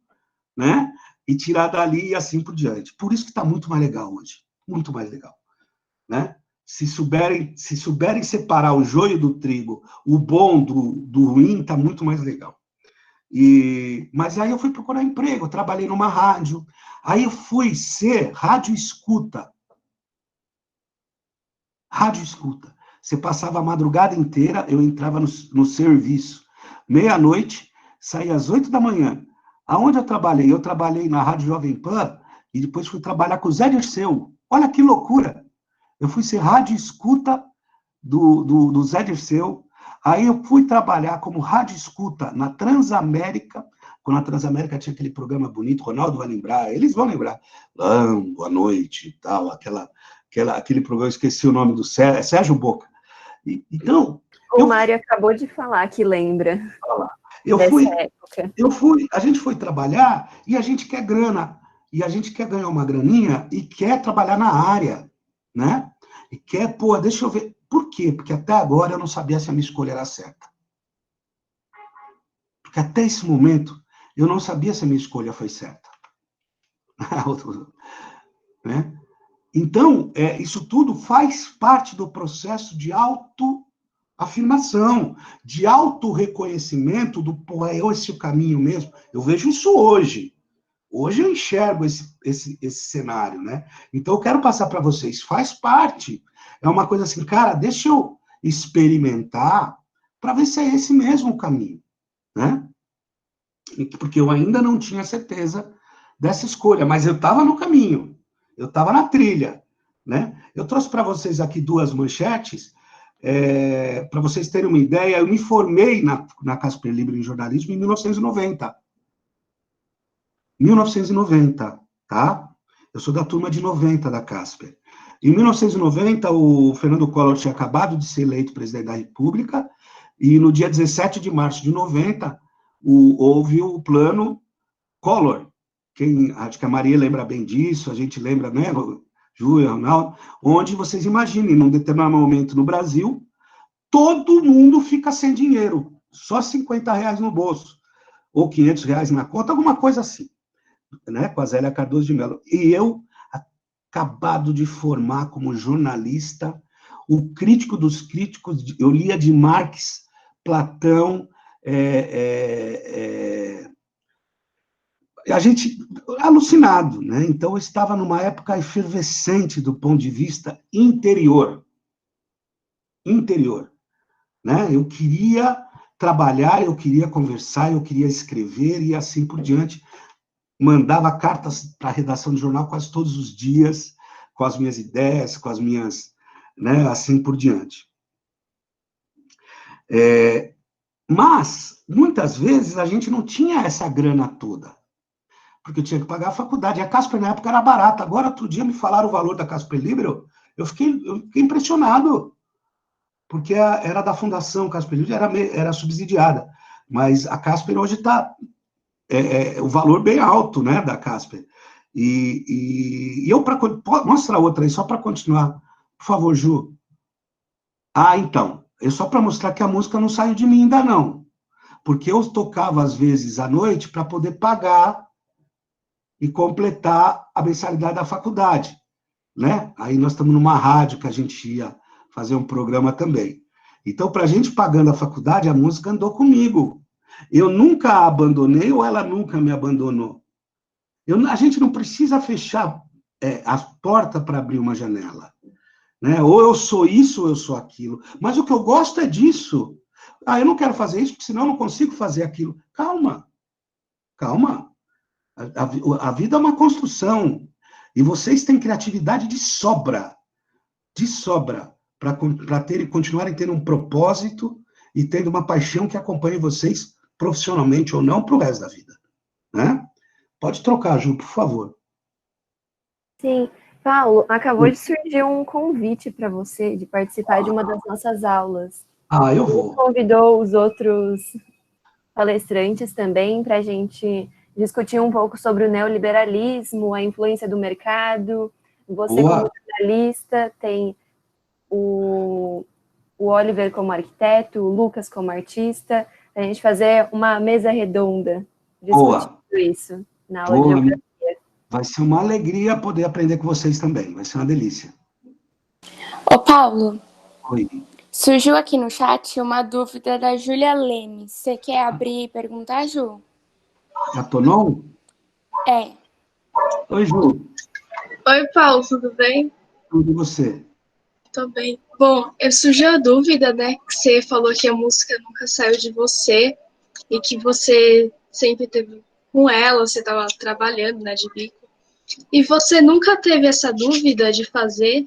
né? E tirar dali e assim por diante. Por isso que está muito mais legal hoje. Muito mais legal. Né? Se souberem separar o joio do trigo, o bom do ruim, está muito mais legal. Mas aí eu fui procurar emprego, eu trabalhei numa rádio, aí eu fui ser rádio escuta. Rádio escuta. Você passava a madrugada inteira, eu entrava no serviço, meia-noite, saía às 8 da manhã. Aonde eu trabalhei? Eu trabalhei na Rádio Jovem Pan e depois fui trabalhar com o Zé Dirceu. Olha que loucura! Eu fui ser rádio escuta do Zé Dirceu. Aí eu fui trabalhar como rádio escuta na Transamérica, quando a Transamérica tinha aquele programa bonito, Ronaldo vai lembrar, eles vão lembrar, boa noite e tal, aquele programa, eu esqueci o nome do Sérgio Boca. Então... O Mário acabou de falar que lembra. A gente foi trabalhar e a gente quer grana, e a gente quer ganhar uma graninha e quer trabalhar na área, né? E quer, deixa eu ver. Por quê? Porque até agora eu não sabia se a minha escolha era certa. Porque até esse momento eu não sabia se a minha escolha foi certa. Né? Então, isso tudo faz parte do processo de autoafirmação, de autorreconhecimento do, esse é o caminho mesmo. Eu vejo isso hoje. Hoje eu enxergo esse cenário, né? Então, eu quero passar para vocês. Faz parte. É uma coisa assim, cara, deixa eu experimentar para ver se é esse mesmo o caminho, né? Porque eu ainda não tinha certeza dessa escolha, mas eu estava no caminho. Eu estava na trilha, né? Eu trouxe para vocês aqui 2 manchetes, para vocês terem uma ideia. Eu me formei na Casper Libero em jornalismo em 1990. 1990, tá? Eu sou da turma de 90 da Casper. Em 1990, o Fernando Collor tinha acabado de ser eleito presidente da República, e no dia 17 de março de 90, houve o plano Collor. Acho que a Maria lembra bem disso, a gente lembra, né, Júlia, Ronaldo, onde vocês imaginem, num determinado momento no Brasil, todo mundo fica sem dinheiro, só R$50 no bolso, ou R$500 na conta, alguma coisa assim, né, com a Zélia Cardoso de Mello. E eu, acabado de formar como jornalista, o crítico dos críticos, eu lia de Marx, Platão, a gente, alucinado, né? Então, eu estava numa época efervescente do ponto de vista interior, né? Eu queria trabalhar, eu queria conversar, eu queria escrever e assim por diante. Mandava cartas para a redação de jornal quase todos os dias, com as minhas ideias, com as minhas, né, assim por diante. Mas, muitas vezes, a gente não tinha essa grana toda, porque eu tinha que pagar a faculdade. A Casper, na época, era barata. Agora, outro dia, me falaram o valor da Casper Libero, eu fiquei impressionado, porque era da Fundação Casper Libero, era subsidiada. Mas a Casper hoje está... o valor bem alto, né, da Casper. E eu, pode mostrar outra aí, só para continuar. Por favor, Ju. Então, só para mostrar que a música não saiu de mim ainda não. Porque eu tocava, às vezes, à noite, para poder pagar e completar a mensalidade da faculdade, né? Aí nós estamos numa rádio que a gente ia fazer um programa também. Então, para a gente pagando a faculdade, a música andou comigo. Eu nunca a abandonei ou ela nunca me abandonou. A gente não precisa fechar a porta para abrir uma janela, né? Ou eu sou isso ou eu sou aquilo. Mas o que eu gosto é disso. Eu não quero fazer isso, porque senão eu não consigo fazer aquilo. Calma. A vida é uma construção. E vocês têm criatividade de sobra. Para continuarem tendo um propósito e tendo uma paixão que acompanhe vocês profissionalmente ou não, para o resto da vida. Né? Pode trocar, Ju, por favor. Sim. Paulo, acabou de surgir um convite para você de participar de uma das nossas aulas. Eu Ele vou. convidou os outros palestrantes também para a gente discutir um pouco sobre o neoliberalismo, a influência do mercado. Você, como jornalista, tem o Oliver como arquiteto, o Lucas como artista, a gente fazer uma mesa redonda discutindo isso na aula de geografia. Vai ser uma alegria poder aprender com vocês também, vai ser uma delícia. Ô, Paulo. Oi. Surgiu aqui no chat uma dúvida da Júlia Leme. Você quer abrir e perguntar, Ju? A Tonon? É. Oi, Ju. Oi, Paulo, tudo bem? Tudo e você? Tô bem. Bom, surgiu a dúvida, né, que você falou que a música nunca saiu de você e que você sempre teve com ela, você estava trabalhando, né, de bico. E você nunca teve essa dúvida de fazer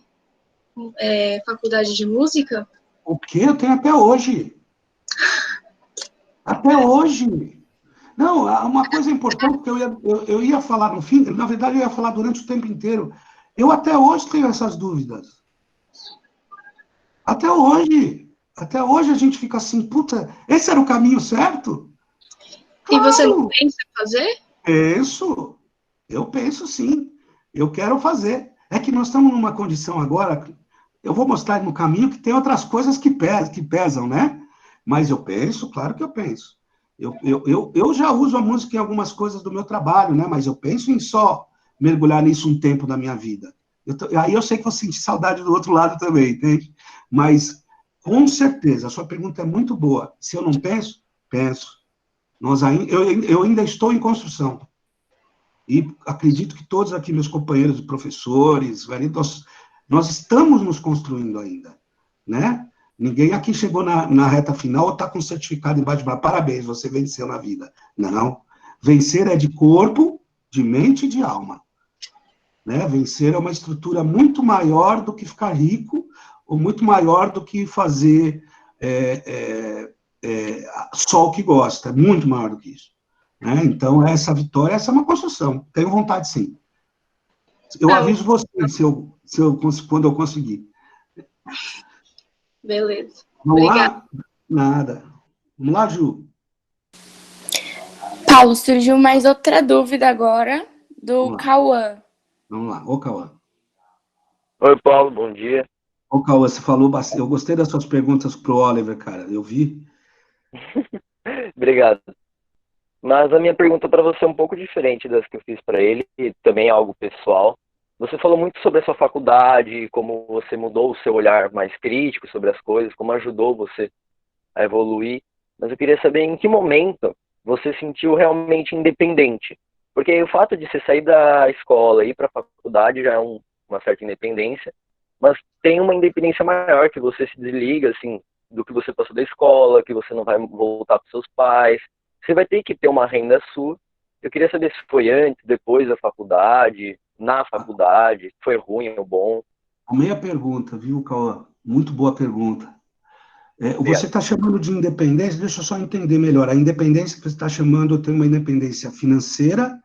faculdade de música? O quê? Eu tenho até hoje. Até hoje. Não, uma coisa importante que eu ia falar no fim, na verdade eu ia falar durante o tempo inteiro. Eu até hoje tenho essas dúvidas. Até hoje. Até hoje a gente fica assim, puta, esse era o caminho certo? Claro. E você não pensa em fazer? Penso. Eu penso sim. Eu quero fazer. É que nós estamos numa condição agora, eu vou mostrar no caminho que tem outras coisas que pesam, né? Mas eu penso, claro que eu penso. Eu já uso a música em algumas coisas do meu trabalho, né? Mas eu penso em só mergulhar nisso um tempo da minha vida. Aí eu sei que vou sentir saudade do outro lado também, entende? Mas, com certeza, a sua pergunta é muito boa. Se eu não penso, penso. Eu ainda estou em construção. E acredito que todos aqui, meus companheiros professores, nós estamos nos construindo ainda, né? Ninguém aqui chegou na reta final ou está com certificado embaixo de braço. Parabéns, você venceu na vida. Não. Vencer é de corpo, de mente e de alma. Né? Vencer é uma estrutura muito maior do que ficar rico, ou muito maior do que fazer só o que gosta. Muito maior do que isso. Né? Então, essa vitória, essa é uma construção. Tenho vontade, sim. Eu aviso você quando eu conseguir. Beleza. Vamos Obrigada. lá? Nada. Vamos lá, Ju. Paulo, surgiu mais outra dúvida agora, do Cauã. Vamos lá. Ô, Cauã. Oi, Paulo, bom dia. Ô, Cauã, você falou bastante. Eu gostei das suas perguntas pro Oliver, cara. Eu vi. Obrigado. Mas a minha pergunta para você é um pouco diferente das que eu fiz para ele, e também é algo pessoal. Você falou muito sobre a sua faculdade, como você mudou o seu olhar mais crítico sobre as coisas, como ajudou você a evoluir. Mas eu queria saber em que momento você se sentiu realmente independente. Porque o fato de você sair da escola e ir para a faculdade já é uma certa independência, mas tem uma independência maior, que você se desliga assim, do que você passou da escola, que você não vai voltar para os seus pais. Você vai ter que ter uma renda sua. Eu queria saber se foi antes, depois da faculdade, na faculdade, foi ruim ou bom. Meia pergunta, viu, Cauã? Muito boa pergunta. Você está chamando de independência, deixa eu só entender melhor. A independência que você está chamando tem uma independência financeira,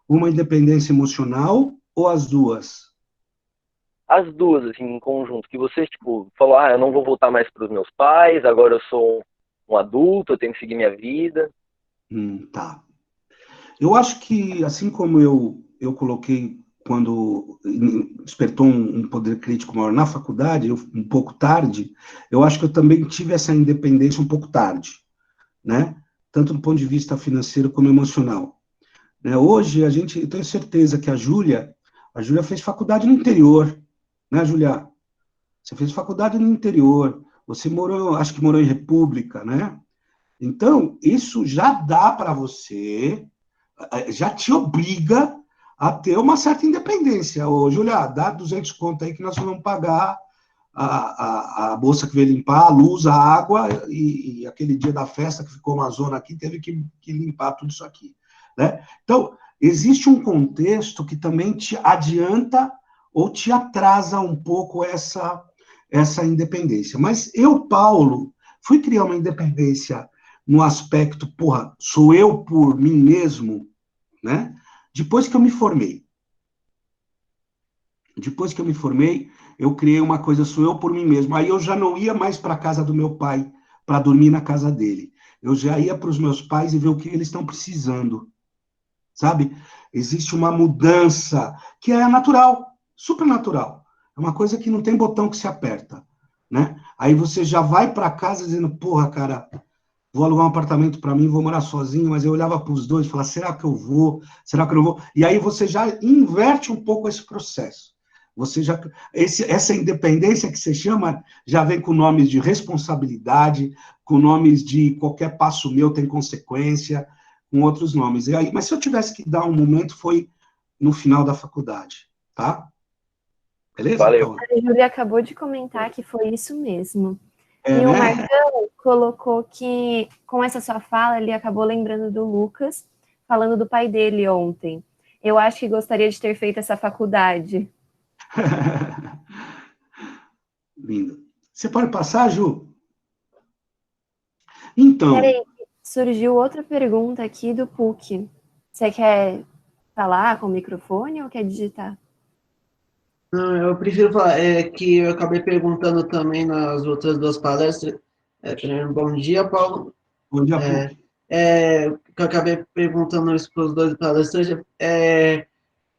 uma independência emocional ou as duas? As duas, assim, em conjunto. Que você, tipo, falou, eu não vou voltar mais para os meus pais, agora eu sou um adulto, eu tenho que seguir minha vida. Tá. Eu acho que, assim como eu coloquei quando despertou um poder crítico maior na faculdade, um pouco tarde, eu acho que eu também tive essa independência um pouco tarde, né? Tanto do ponto de vista financeiro como emocional. Né? Hoje, eu tenho certeza que a Júlia fez faculdade no interior, né, Júlia? Você fez faculdade no interior, você acho que morou em República, né? Então, isso já dá para você, já te obriga a ter uma certa independência. Ô, Júlia, dá 200 conto aí que nós vamos pagar a moça que veio limpar, a luz, a água, e aquele dia da festa que ficou uma zona aqui, teve que limpar tudo isso aqui. Né? Então, existe um contexto que também te adianta ou te atrasa um pouco essa independência. Mas eu, Paulo, fui criar uma independência no aspecto, sou eu por mim mesmo, né? Depois que eu me formei. Depois que eu me formei, eu criei uma coisa, sou eu por mim mesmo. Aí eu já não ia mais para a casa do meu pai para dormir na casa dele. Eu já ia para os meus pais e ver o que eles estão precisando, sabe? Existe uma mudança que é natural, super natural. É uma coisa que não tem botão que se aperta, né? Aí você já vai para casa dizendo, porra, cara, vou alugar um apartamento para mim, vou morar sozinho, mas eu olhava para os dois e falava, será que eu vou? Será que eu não vou? E aí você já inverte um pouco esse processo. Você já, essa independência que você chama já vem com nomes de responsabilidade, com nomes de qualquer passo meu tem consequência, com outros nomes. E aí, mas se eu tivesse que dar um momento, foi no final da faculdade, tá? Beleza? Valeu. Então, A Júlia acabou de comentar que foi isso mesmo. é, E o né? Marcão colocou que, com essa sua fala, ele acabou lembrando do Lucas, falando do pai dele ontem. Eu acho que gostaria de ter feito essa faculdade. Lindo. Você pode passar, Ju? Então, Peraí, surgiu outra pergunta aqui do PUC. Você quer falar com o microfone ou quer digitar? Não, eu prefiro falar, que eu acabei perguntando também nas outras duas palestras. Primeiro, bom dia, Paulo. bom dia, PUC. Que eu acabei perguntando isso para os dois palestrantes.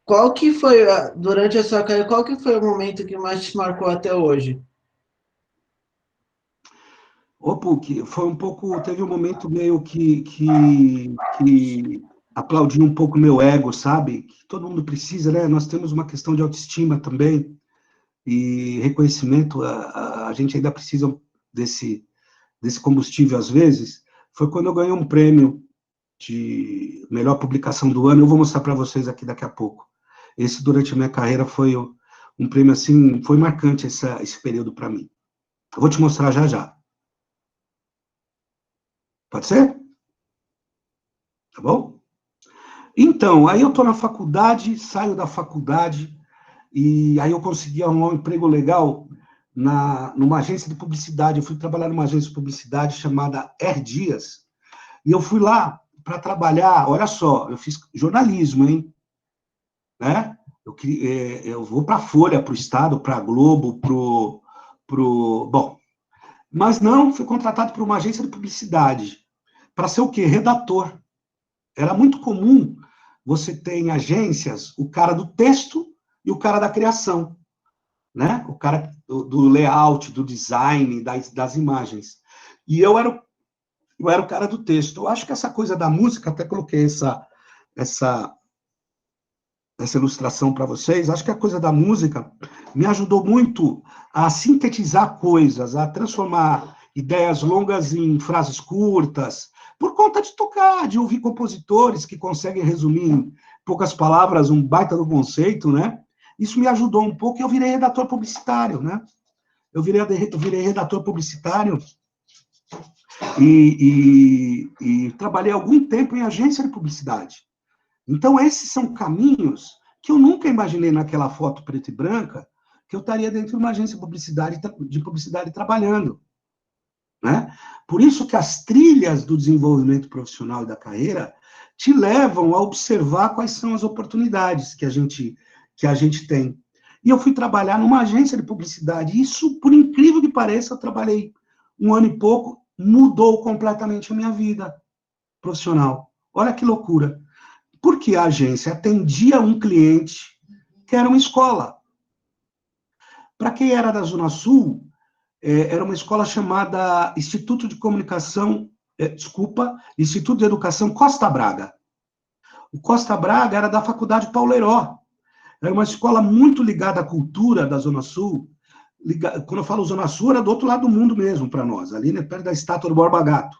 Qual que foi, durante a sua carreira, qual que foi o momento que mais te marcou até hoje? Ô, PUC, foi um pouco, teve um momento meio que aplaudiu um pouco meu ego, sabe? Que todo mundo precisa, né? Nós temos uma questão de autoestima também, e reconhecimento, a gente ainda precisa desse combustível às vezes. Foi quando eu ganhei um prêmio de melhor publicação do ano, eu vou mostrar para vocês aqui daqui a pouco. Esse, durante a minha carreira, foi um prêmio, assim, foi marcante esse período para mim. Eu vou te mostrar já já. Pode ser? Tá bom? Então, aí eu estou na faculdade, saio da faculdade, e aí eu consegui arrumar um emprego legal numa agência de publicidade. Eu fui trabalhar numa agência de publicidade chamada R. Dias, e eu fui lá para trabalhar, olha só, eu fiz jornalismo, hein? Né? Eu vou para a Folha, para o Estado, para a Globo, bom, mas não, fui contratado por uma agência de publicidade, para ser o quê? Redator. Era muito comum você ter em agências o cara do texto e o cara da criação, né? O cara do layout, do design, das imagens. E eu era o cara do texto. Eu acho que essa coisa da música, até coloquei essa ilustração para vocês, acho que a coisa da música me ajudou muito a sintetizar coisas, a transformar ideias longas em frases curtas, por conta de tocar, de ouvir compositores que conseguem resumir em poucas palavras um baita do conceito, né? Isso me ajudou um pouco e eu virei redator publicitário, né? Eu virei redator publicitário e trabalhei algum tempo em agência de publicidade. Então, esses são caminhos que eu nunca imaginei naquela foto preta e branca que eu estaria dentro de uma agência de publicidade trabalhando, né? Por isso que as trilhas do desenvolvimento profissional e da carreira te levam a observar quais são as oportunidades que a gente tem. E eu fui trabalhar numa agência de publicidade. Isso, por incrível que pareça, eu trabalhei 1 ano e pouco, mudou completamente a minha vida profissional. Olha que loucura. Porque a agência atendia um cliente que era uma escola. Para quem era da Zona Sul, era uma escola chamada Instituto de Instituto de Educação Costa Braga. O Costa Braga era da Faculdade Pauleiró. Era uma escola muito ligada à cultura da Zona Sul. Quando eu falo Zona Sul, era do outro lado do mundo mesmo para nós, ali, né, perto da estátua do Borba Gato.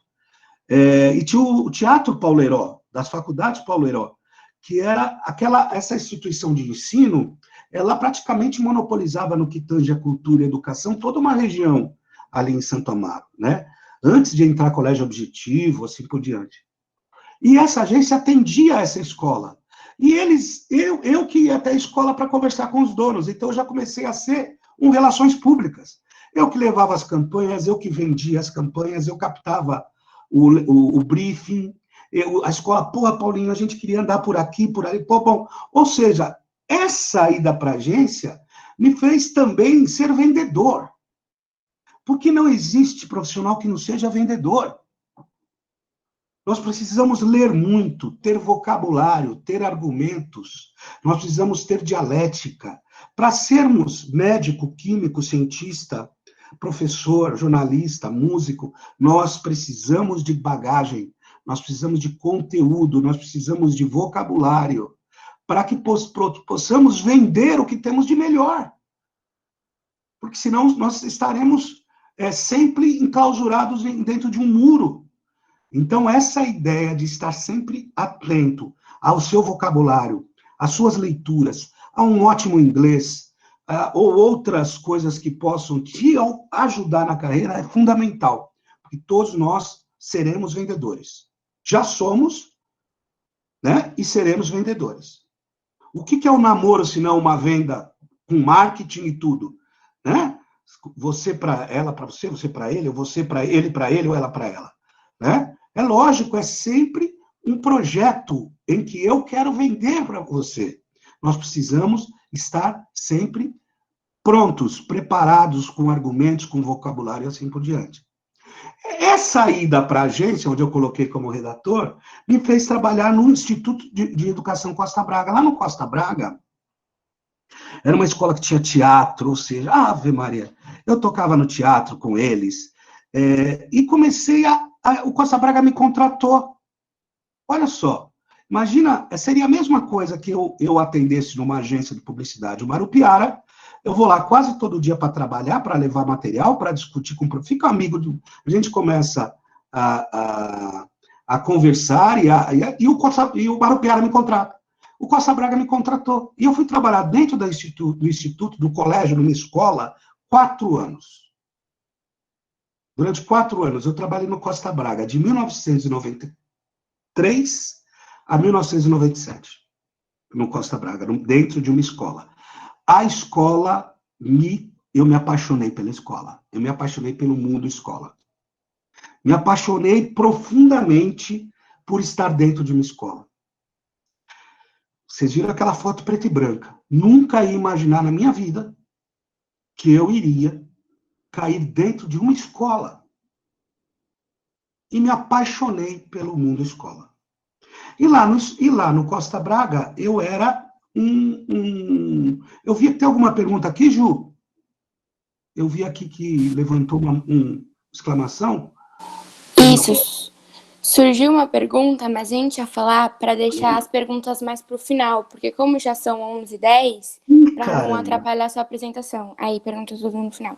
E tinha o Teatro Pauleiró, das Faculdades Pauleiró, que era essa instituição de ensino, ela praticamente monopolizava no que tange a cultura e a educação toda uma região ali em Santo Amaro, né? Antes de entrar Colégio Objetivo, assim por diante. E essa agência atendia essa escola. E eu que ia até a escola para conversar com os donos, então eu já comecei a ser um relações públicas. Eu que levava as campanhas, eu que vendia as campanhas, eu captava o briefing, a escola, porra, Paulinho, a gente queria andar por aqui, por ali, pô, bom. Ou seja, essa ida para a agência me fez também ser vendedor. Porque não existe profissional que não seja vendedor. Nós precisamos ler muito, ter vocabulário, ter argumentos. Nós precisamos ter dialética. Para sermos médico, químico, cientista, professor, jornalista, músico, nós precisamos de bagagem, nós precisamos de conteúdo, nós precisamos de vocabulário, para que possamos vender o que temos de melhor. Porque senão nós estaremos sempre enclausurados dentro de um muro. Então, essa ideia de estar sempre atento ao seu vocabulário, às suas leituras, a um ótimo inglês, ou outras coisas que possam te ajudar na carreira é fundamental. Porque todos nós seremos vendedores. Já somos, né? E seremos vendedores. O que é o namoro, se não uma venda com marketing e tudo? Né? Você para ela, para você, você para ele, ou você para ele, ou ela para ela. Né? É lógico, é sempre um projeto em que eu quero vender para você. Nós precisamos estar sempre prontos, preparados com argumentos, com vocabulário e assim por diante. Essa ida para a agência, onde eu coloquei como redator, me fez trabalhar no Instituto de Educação Costa Braga. Lá no Costa Braga, era uma escola que tinha teatro, ou seja, Ave Maria, eu tocava no teatro com eles, e comecei o Costa Braga me contratou. Olha só, imagina, seria a mesma coisa que eu atendesse numa agência de publicidade, o Marupiara. Eu vou lá quase todo dia para trabalhar, para levar material, para discutir com o professor. Fica amigo, a gente começa a conversar e o Marupiara me contrata. O Costa Braga me contratou. E eu fui trabalhar dentro do instituto, do colégio, numa escola, 4 anos. Durante 4 anos, eu trabalhei no Costa Braga, de 1993 a 1997. No Costa Braga, dentro de uma escola. A escola, eu me apaixonei pela escola. Eu me apaixonei pelo mundo escola. Me apaixonei profundamente por estar dentro de uma escola. Vocês viram aquela foto preta e branca. Nunca ia imaginar na minha vida que eu iria cair dentro de uma escola. E me apaixonei pelo mundo escola. E lá no Costa Braga, eu era Eu vi que tem alguma pergunta aqui, Ju? Eu vi aqui que levantou uma exclamação. Isso. Surgiu uma pergunta, mas a gente ia falar para deixar as perguntas mais para o final, porque como já são 11h10, para não atrapalhar a sua apresentação. Aí, pergunta tudo no final.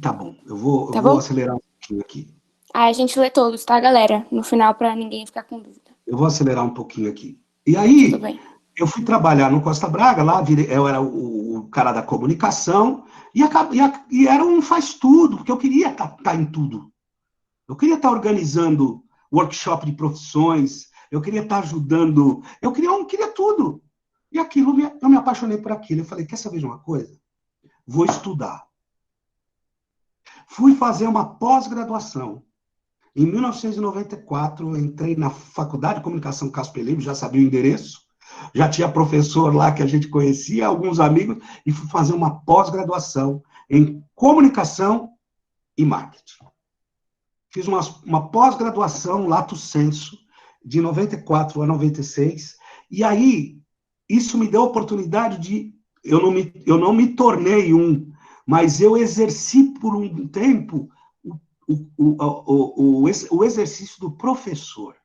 Tá bom, eu vou acelerar um pouquinho aqui. Aí a gente lê todos, tá, galera? No final, para ninguém ficar com dúvida. Eu vou acelerar um pouquinho aqui. E aí, tudo bem. Eu fui trabalhar no Costa Braga, lá eu era o cara da comunicação, e era um faz-tudo, porque eu queria estar em tudo. Eu queria estar organizando workshop de profissões, eu queria estar ajudando, eu queria tudo. E aquilo, eu me apaixonei por aquilo. Eu falei, quer saber de uma coisa? Vou estudar. Fui fazer uma pós-graduação. Em 1994, eu entrei na Faculdade de Comunicação Casper Libero, já sabia o endereço, já tinha professor lá que a gente conhecia, alguns amigos, e fui fazer uma pós-graduação em comunicação e marketing. Fiz uma pós-graduação, lato sensu, de 94 a 96, e aí isso me deu a oportunidade de... Eu não me tornei mas eu exerci por um tempo o exercício do professor.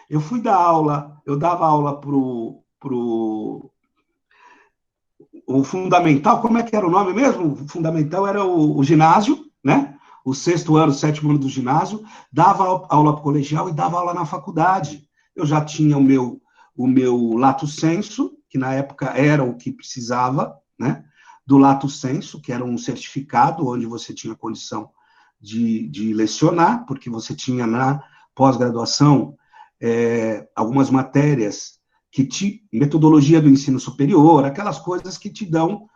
Eu fui dar aula, eu dava aula pro o fundamental, como é que era o nome mesmo? O fundamental era o ginásio, né? O 6º ano, 7º ano do ginásio, dava aula para o colegial e dava aula na faculdade. Eu já tinha o meu lato sensu, que na época era o que precisava, né? Do lato sensu, que era um certificado onde você tinha condição de lecionar, porque você tinha na pós-graduação algumas matérias metodologia do ensino superior, aquelas coisas que te dão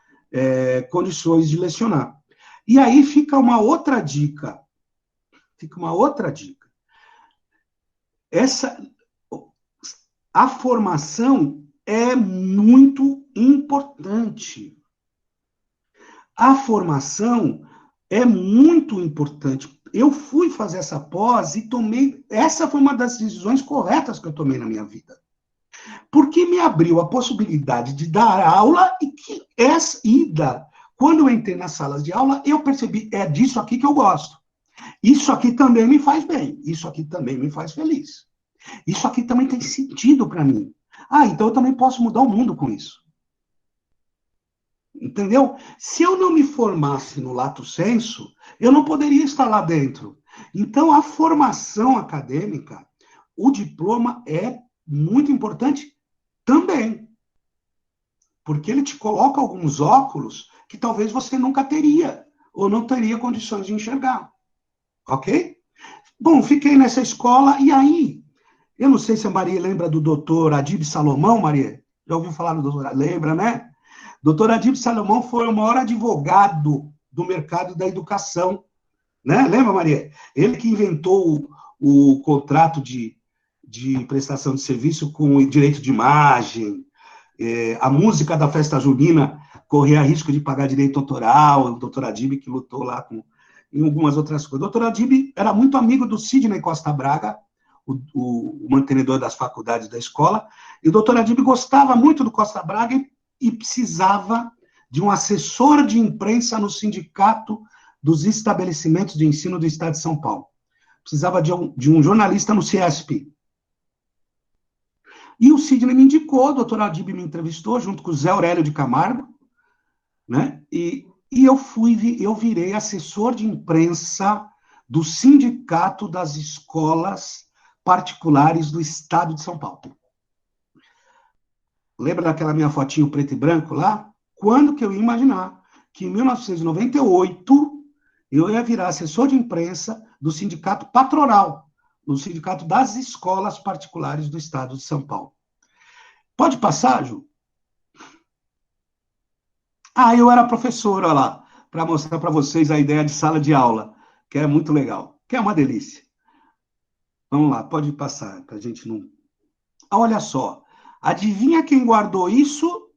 condições de lecionar. E aí fica uma outra dica. A formação é muito importante. a formação é muito importante. Eu fui fazer essa pós e essa foi uma das decisões corretas que eu tomei na minha vida. Porque me abriu a possibilidade de dar aula e que essa ida, quando eu entrei nas salas de aula, eu percebi, é disso aqui que eu gosto. Isso aqui também me faz bem. Isso aqui também me faz feliz. Isso aqui também tem sentido para mim. Então eu também posso mudar o mundo com isso. Entendeu? Se eu não me formasse no lato sensu, eu não poderia estar lá dentro. Então, a formação acadêmica, o diploma é muito importante também. Porque ele te coloca alguns óculos que talvez você nunca teria, ou não teria condições de enxergar. Ok? Bom, fiquei nessa escola, e aí, eu não sei se a Maria lembra do doutor Adib Salomão, Maria? Já ouviu falar do doutor? Lembra, né? Doutor Adib Salomão foi o maior advogado do mercado da educação, né? Lembra, Maria? Ele que inventou o contrato de prestação de serviço com direito de imagem, a música da festa junina corria risco de pagar direito autoral, o doutor Adib que lutou lá em algumas outras coisas. O doutor Adib era muito amigo do Sidney Costa Braga, o mantenedor das faculdades da escola, e o doutor Adib gostava muito do Costa Braga e precisava de um assessor de imprensa no sindicato dos estabelecimentos de ensino do Estado de São Paulo. Precisava de um jornalista no CESP. E o Sidney me indicou, o doutor Adib me entrevistou, junto com o Zé Aurélio de Camargo, né? E eu virei assessor de imprensa do Sindicato das Escolas Particulares do Estado de São Paulo. Lembra daquela minha fotinho preto e branco lá? Quando que eu ia imaginar que em 1998 eu ia virar assessor de imprensa do sindicato patronal, do sindicato das escolas particulares do Estado de São Paulo. Pode passar, Ju? Eu era professor, olha lá, para mostrar para vocês a ideia de sala de aula, que é muito legal, que é uma delícia. Vamos lá, pode passar, para a gente não... olha só. Adivinha quem guardou isso?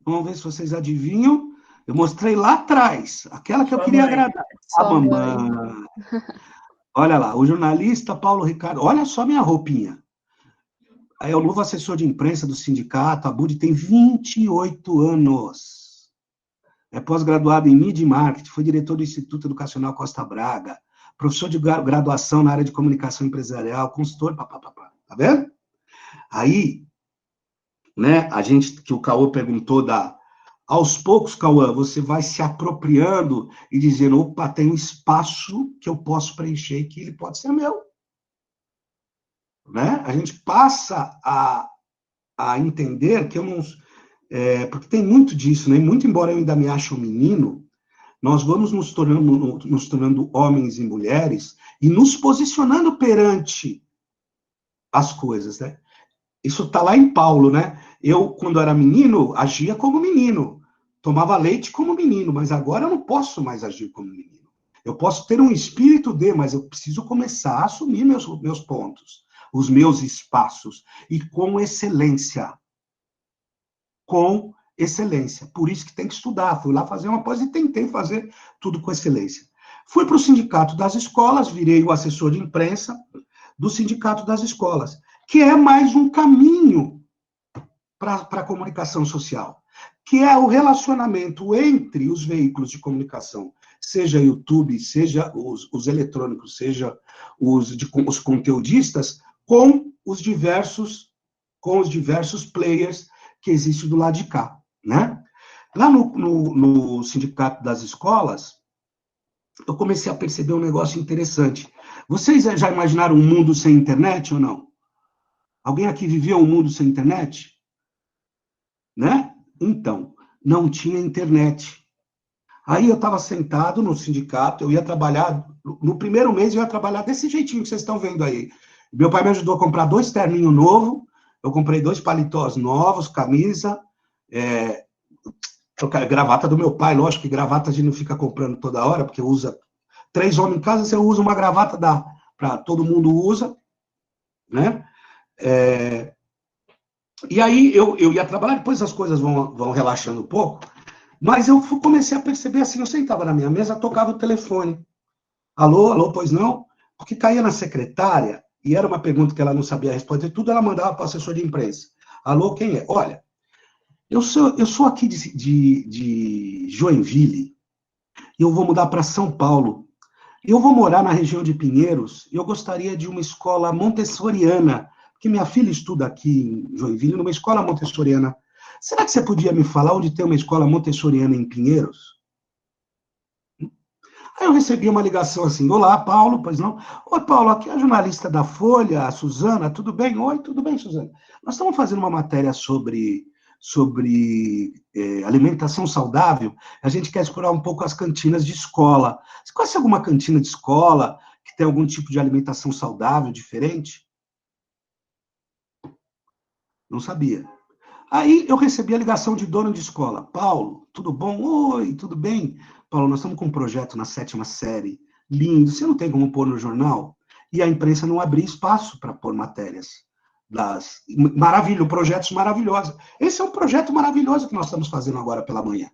Vamos ver se vocês adivinham. Eu mostrei lá atrás, aquela que eu queria agradar. A mamãe. Olha lá, o jornalista Paulo Ricardo. Olha só minha roupinha. É o novo assessor de imprensa do sindicato. A Budi tem 28 anos. É pós-graduado em mídia e marketing. Foi diretor do Instituto Educacional Costa Braga. Professor de graduação na área de comunicação empresarial. Consultor, papapá. Tá vendo? Aí, né, que o Cauã perguntou aos poucos, Cauã, você vai se apropriando e dizendo, opa, tem um espaço que eu posso preencher e que ele pode ser meu. Né? A gente passa a entender que eu não... porque tem muito disso, né? Muito embora eu ainda me ache um menino, nós vamos nos tornando homens e mulheres e nos posicionando perante as coisas, né? Isso está lá em Paulo, né? Eu, quando era menino, agia como menino. Tomava leite como menino, mas agora eu não posso mais agir como menino. Eu posso ter um espírito mas eu preciso começar a assumir meus pontos, os meus espaços, e com excelência. Com excelência. Por isso que tem que estudar. Fui lá fazer uma pós e tentei fazer tudo com excelência. Fui para o Sindicato das Escolas, virei o assessor de imprensa do Sindicato das Escolas, que é mais um caminho para a comunicação social, que é o relacionamento entre os veículos de comunicação, seja YouTube, seja os eletrônicos, seja os conteudistas, com os diversos players que existem do lado de cá, né? Lá no Sindicato das Escolas, eu comecei a perceber um negócio interessante. Vocês já imaginaram um mundo sem internet ou não? Alguém aqui viveu um mundo sem internet? Né? Então, não tinha internet. Aí eu estava sentado no sindicato, eu ia trabalhar, no primeiro mês eu ia trabalhar desse jeitinho que vocês estão vendo aí. Meu pai me ajudou a comprar 2 terninhos novos, eu comprei 2 paletós novos, camisa, gravata do meu pai, lógico que gravata a gente não fica comprando toda hora, porque usa 3 homens em casa, você usa uma gravata, dá para todo mundo usa, né? E aí eu ia trabalhar, depois as coisas vão relaxando um pouco, Mas eu comecei a perceber assim, eu sentava na minha mesa, tocava o telefone. Alô, alô, pois não? Porque caía na secretária, e era uma pergunta que ela não sabia responder, tudo ela mandava para o assessor de imprensa. Alô, quem é? Olha, eu sou aqui de Joinville, e eu vou mudar para São Paulo. Eu vou morar na região de Pinheiros, e eu gostaria de uma escola montessoriana, porque minha filha estuda aqui em Joinville, numa escola montessoriana. Será que você podia me falar onde tem uma escola montessoriana em Pinheiros? Aí eu recebi uma ligação assim, olá, Paulo, pois não? Oi, Paulo, aqui é a jornalista da Folha, a Suzana, tudo bem? Oi, tudo bem, Suzana? Nós estamos fazendo uma matéria sobre alimentação saudável, a gente quer explorar um pouco as cantinas de escola. Você conhece alguma cantina de escola que tem algum tipo de alimentação saudável, diferente? Não sabia. Aí eu recebi a ligação de dono de escola. Paulo, tudo bom? Oi, tudo bem? Paulo, nós estamos com um projeto na 7ª série, lindo, você não tem como pôr no jornal? E a imprensa não abria espaço para pôr matérias. Projetos maravilhosos. Esse é um projeto maravilhoso que nós estamos fazendo agora pela manhã.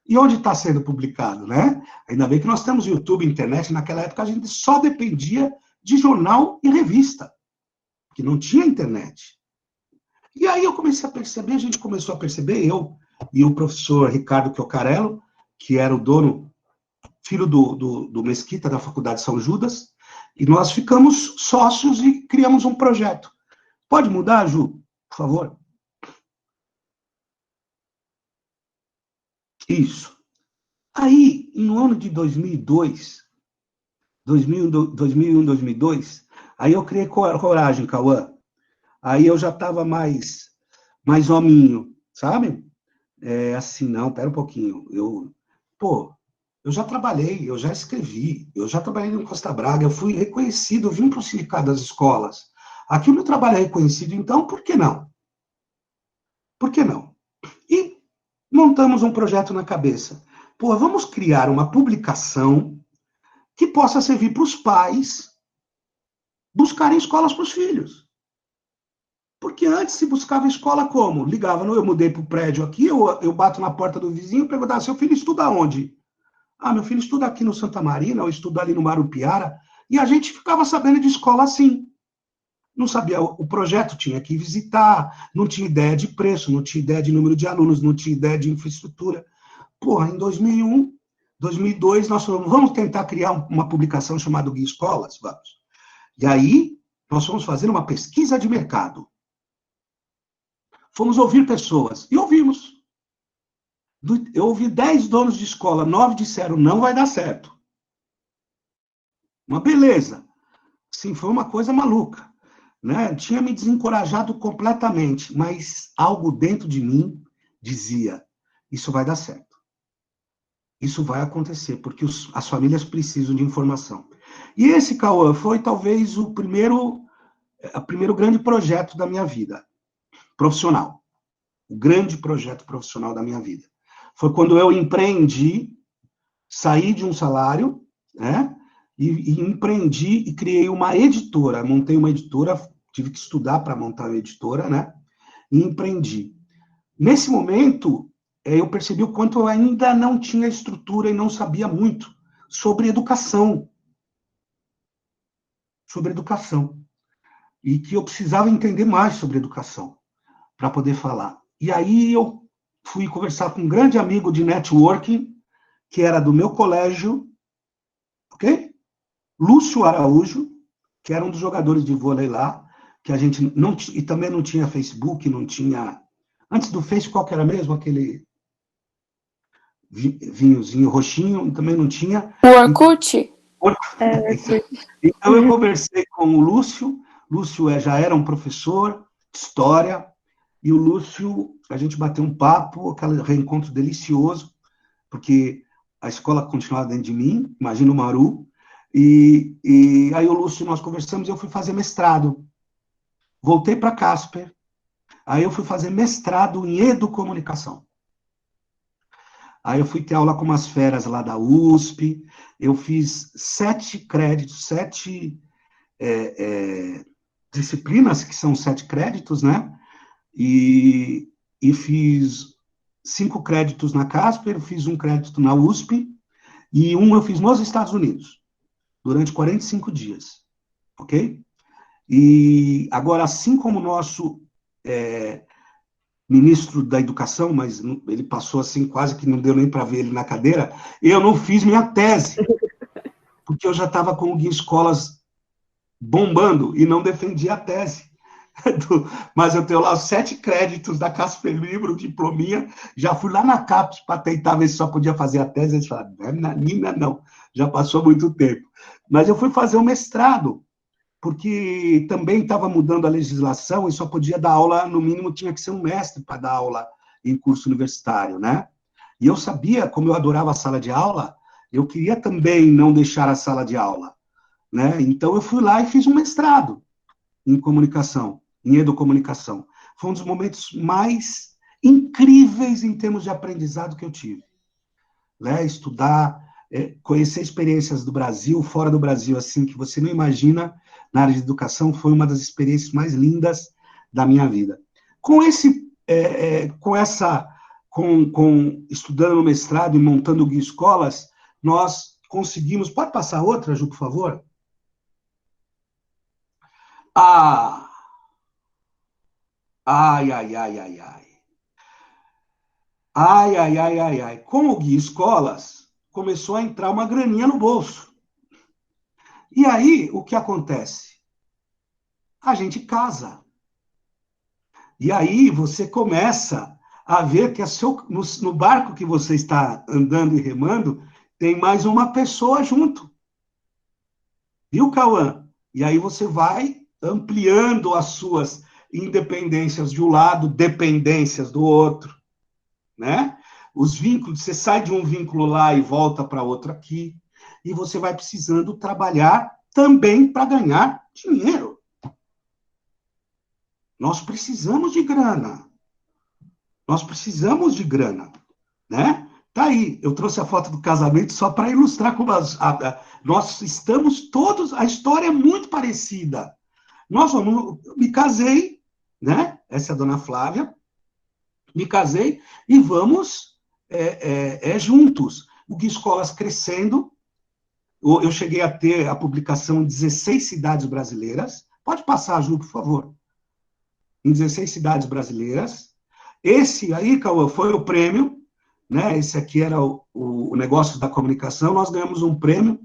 E onde está sendo publicado, né? Ainda bem que nós temos YouTube, internet, naquela época a gente só dependia de jornal e revista, que não tinha internet. E aí eu comecei a perceber, a gente começou a perceber, eu e o professor Ricardo Chiocarello, que era o dono, filho do Mesquita, da Faculdade São Judas, e nós ficamos sócios e criamos um projeto. Pode mudar, Ju, por favor? Isso. Aí, no ano de 2002, 2001, 2002, aí eu criei Coragem, Cauã. Aí eu já estava mais hominho, sabe? Assim, não, pera um pouquinho. Eu já trabalhei, eu já escrevi, eu já trabalhei no Costa Braga, eu fui reconhecido, eu vim para o Sindicato das Escolas. Aqui o meu trabalho é reconhecido, então, por que não? Por que não? E montamos um projeto na cabeça. Vamos criar uma publicação que possa servir para os pais buscarem escolas para os filhos. Porque antes se buscava escola como? Ligava, eu mudei para o prédio aqui, eu bato na porta do vizinho e perguntava, seu filho estuda onde? Ah, meu filho estuda aqui no Santa Marina, ou estuda ali no Marupiara, e a gente ficava sabendo de escola assim. Não sabia, o projeto tinha que visitar, não tinha ideia de preço, não tinha ideia de número de alunos, não tinha ideia de infraestrutura. Em 2001, 2002, nós falamos, vamos tentar criar uma publicação chamada Guia Escolas, vamos. E aí, nós fomos fazer uma pesquisa de mercado. Fomos ouvir pessoas, e ouvimos. Eu ouvi 10 donos de escola, 9 disseram, não vai dar certo. Uma beleza. Sim, foi uma coisa maluca. Né? Tinha me desencorajado completamente, mas algo dentro de mim dizia, isso vai dar certo. Isso vai acontecer, porque as famílias precisam de informação. E esse, Cauã, foi talvez o primeiro grande projeto da minha vida profissional. O grande projeto profissional da minha vida. Foi quando eu empreendi, saí de um salário, né? E empreendi e criei uma editora. Montei uma editora, tive que estudar para montar uma editora, né? E empreendi. Nesse momento, eu percebi o quanto eu ainda não tinha estrutura e não sabia muito sobre educação. Sobre educação. E que eu precisava entender mais sobre educação para poder falar. E aí eu fui conversar com um grande amigo de networking, que era do meu colégio, ok? Lúcio Araújo, que era um dos jogadores de vôlei lá, que a gente não e também não tinha Facebook, não tinha... Antes do Facebook, qual que era mesmo? Aquele vinhozinho roxinho, também não tinha. O Orkut? Então eu conversei com o Lúcio já era um professor de história, e o Lúcio, a gente bateu um papo, aquele reencontro delicioso, porque a escola continuava dentro de mim, imagina o Maru, e aí o Lúcio, nós conversamos, e eu fui fazer mestrado. Voltei para Casper, aí eu fui fazer mestrado em educomunicação. Aí eu fui ter aula com umas feras lá da USP, eu fiz 7 créditos, 7 disciplinas, que são 7 créditos, né? E fiz 5 créditos na Casper, fiz um crédito na USP, e um eu fiz nos Estados Unidos, durante 45 dias, ok? E agora, assim como o nosso ministro da Educação, mas ele passou assim, quase que não deu nem para ver ele na cadeira, eu não fiz minha tese, porque eu já estava com o Guia Escolas bombando e não defendi a tese. Mas eu tenho lá os 7 créditos da Casper Libro, diplominha, já fui lá na CAPES para tentar ver se só podia fazer a tese, eles falaram, Nina, não, já passou muito tempo. Mas eu fui fazer o mestrado, porque também estava mudando a legislação e só podia dar aula, no mínimo tinha que ser um mestre para dar aula em curso universitário, né? E eu sabia, como eu adorava a sala de aula, eu queria também não deixar a sala de aula, né? Então eu fui lá e fiz um mestrado em comunicação, em educomunicação. Foi um dos momentos mais incríveis em termos de aprendizado que eu tive, né? Estudar, conhecer experiências do Brasil, fora do Brasil, assim, que você não imagina, na área de educação, foi uma das experiências mais lindas da minha vida. Estudando no mestrado e montando o Guia Escolas, nós conseguimos... Pode passar outra, Ju, por favor? Ai. Com o Guia Escolas, começou a entrar uma graninha no bolso. E aí, o que acontece? A gente casa. E aí, você começa a ver que no barco que você está andando e remando, tem mais uma pessoa junto. Viu, Cauã? E aí você vai ampliando as suas independências de um lado, dependências do outro, né? Os vínculos, você sai de um vínculo lá e volta para outro aqui, e você vai precisando trabalhar também para ganhar dinheiro. Nós precisamos de grana. Né? Tá aí, eu trouxe a foto do casamento só para ilustrar como nós estamos todos, a história é muito parecida. Me casei, né? Essa é a dona Flávia, me casei e vamos juntos. O Guia Escolas crescendo, eu cheguei a ter a publicação em 16 cidades brasileiras. Pode passar, Ju, por favor. Em 16 cidades brasileiras. Esse aí, Cauã, foi o prêmio, né? Esse aqui era o negócio da comunicação. Nós ganhamos um prêmio,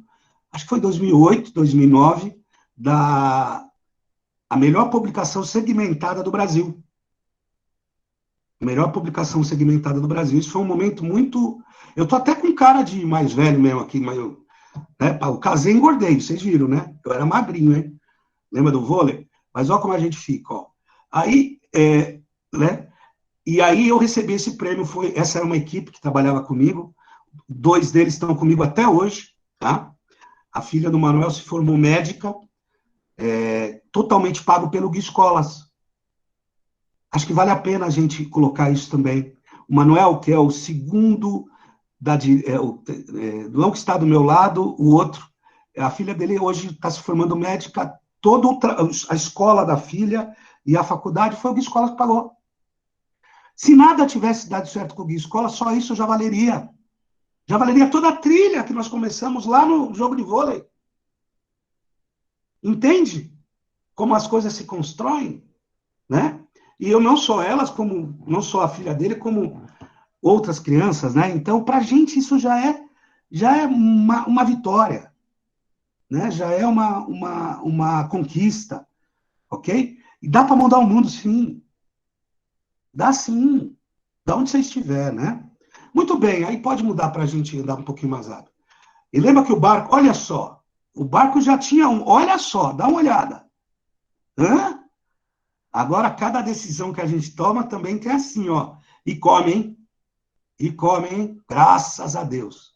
acho que foi 2008, 2009, a melhor publicação segmentada do Brasil. Melhor publicação segmentada do Brasil. Isso foi um momento muito... Eu tô até com cara de mais velho mesmo aqui, mas eu casei e engordei, vocês viram, né? Eu era magrinho, hein? Lembra do vôlei? Mas olha como a gente fica, ó. Aí, né? E aí eu recebi esse prêmio, essa era uma equipe que trabalhava comigo, 2 deles estão comigo até hoje, tá? A filha do Manuel se formou médica, totalmente pago pelo Guia Escolas. Acho que vale a pena a gente colocar isso também. O Manuel, que é o segundo, não que está do meu lado, o outro, a filha dele hoje está se formando médica, toda a escola da filha e a faculdade foi o Guia Escolas que pagou. Se nada tivesse dado certo com o Guia Escolas, só isso já valeria. Já valeria toda a trilha que nós começamos lá no jogo de vôlei. Entende? Como as coisas se constroem, né? E eu não só elas, não só a filha dele, como outras crianças, né? Então, para a gente, isso já é uma vitória, né? Já é uma conquista, ok? E dá para mudar o mundo, sim. Dá sim. Da onde você estiver, né? Muito bem, aí pode mudar para a gente andar um pouquinho mais rápido. E lembra que o barco, olha só, o barco já tinha olha só, dá uma olhada. Hã? Agora, cada decisão que a gente toma também tem assim, ó. E come, hein? E come, hein? Graças a Deus.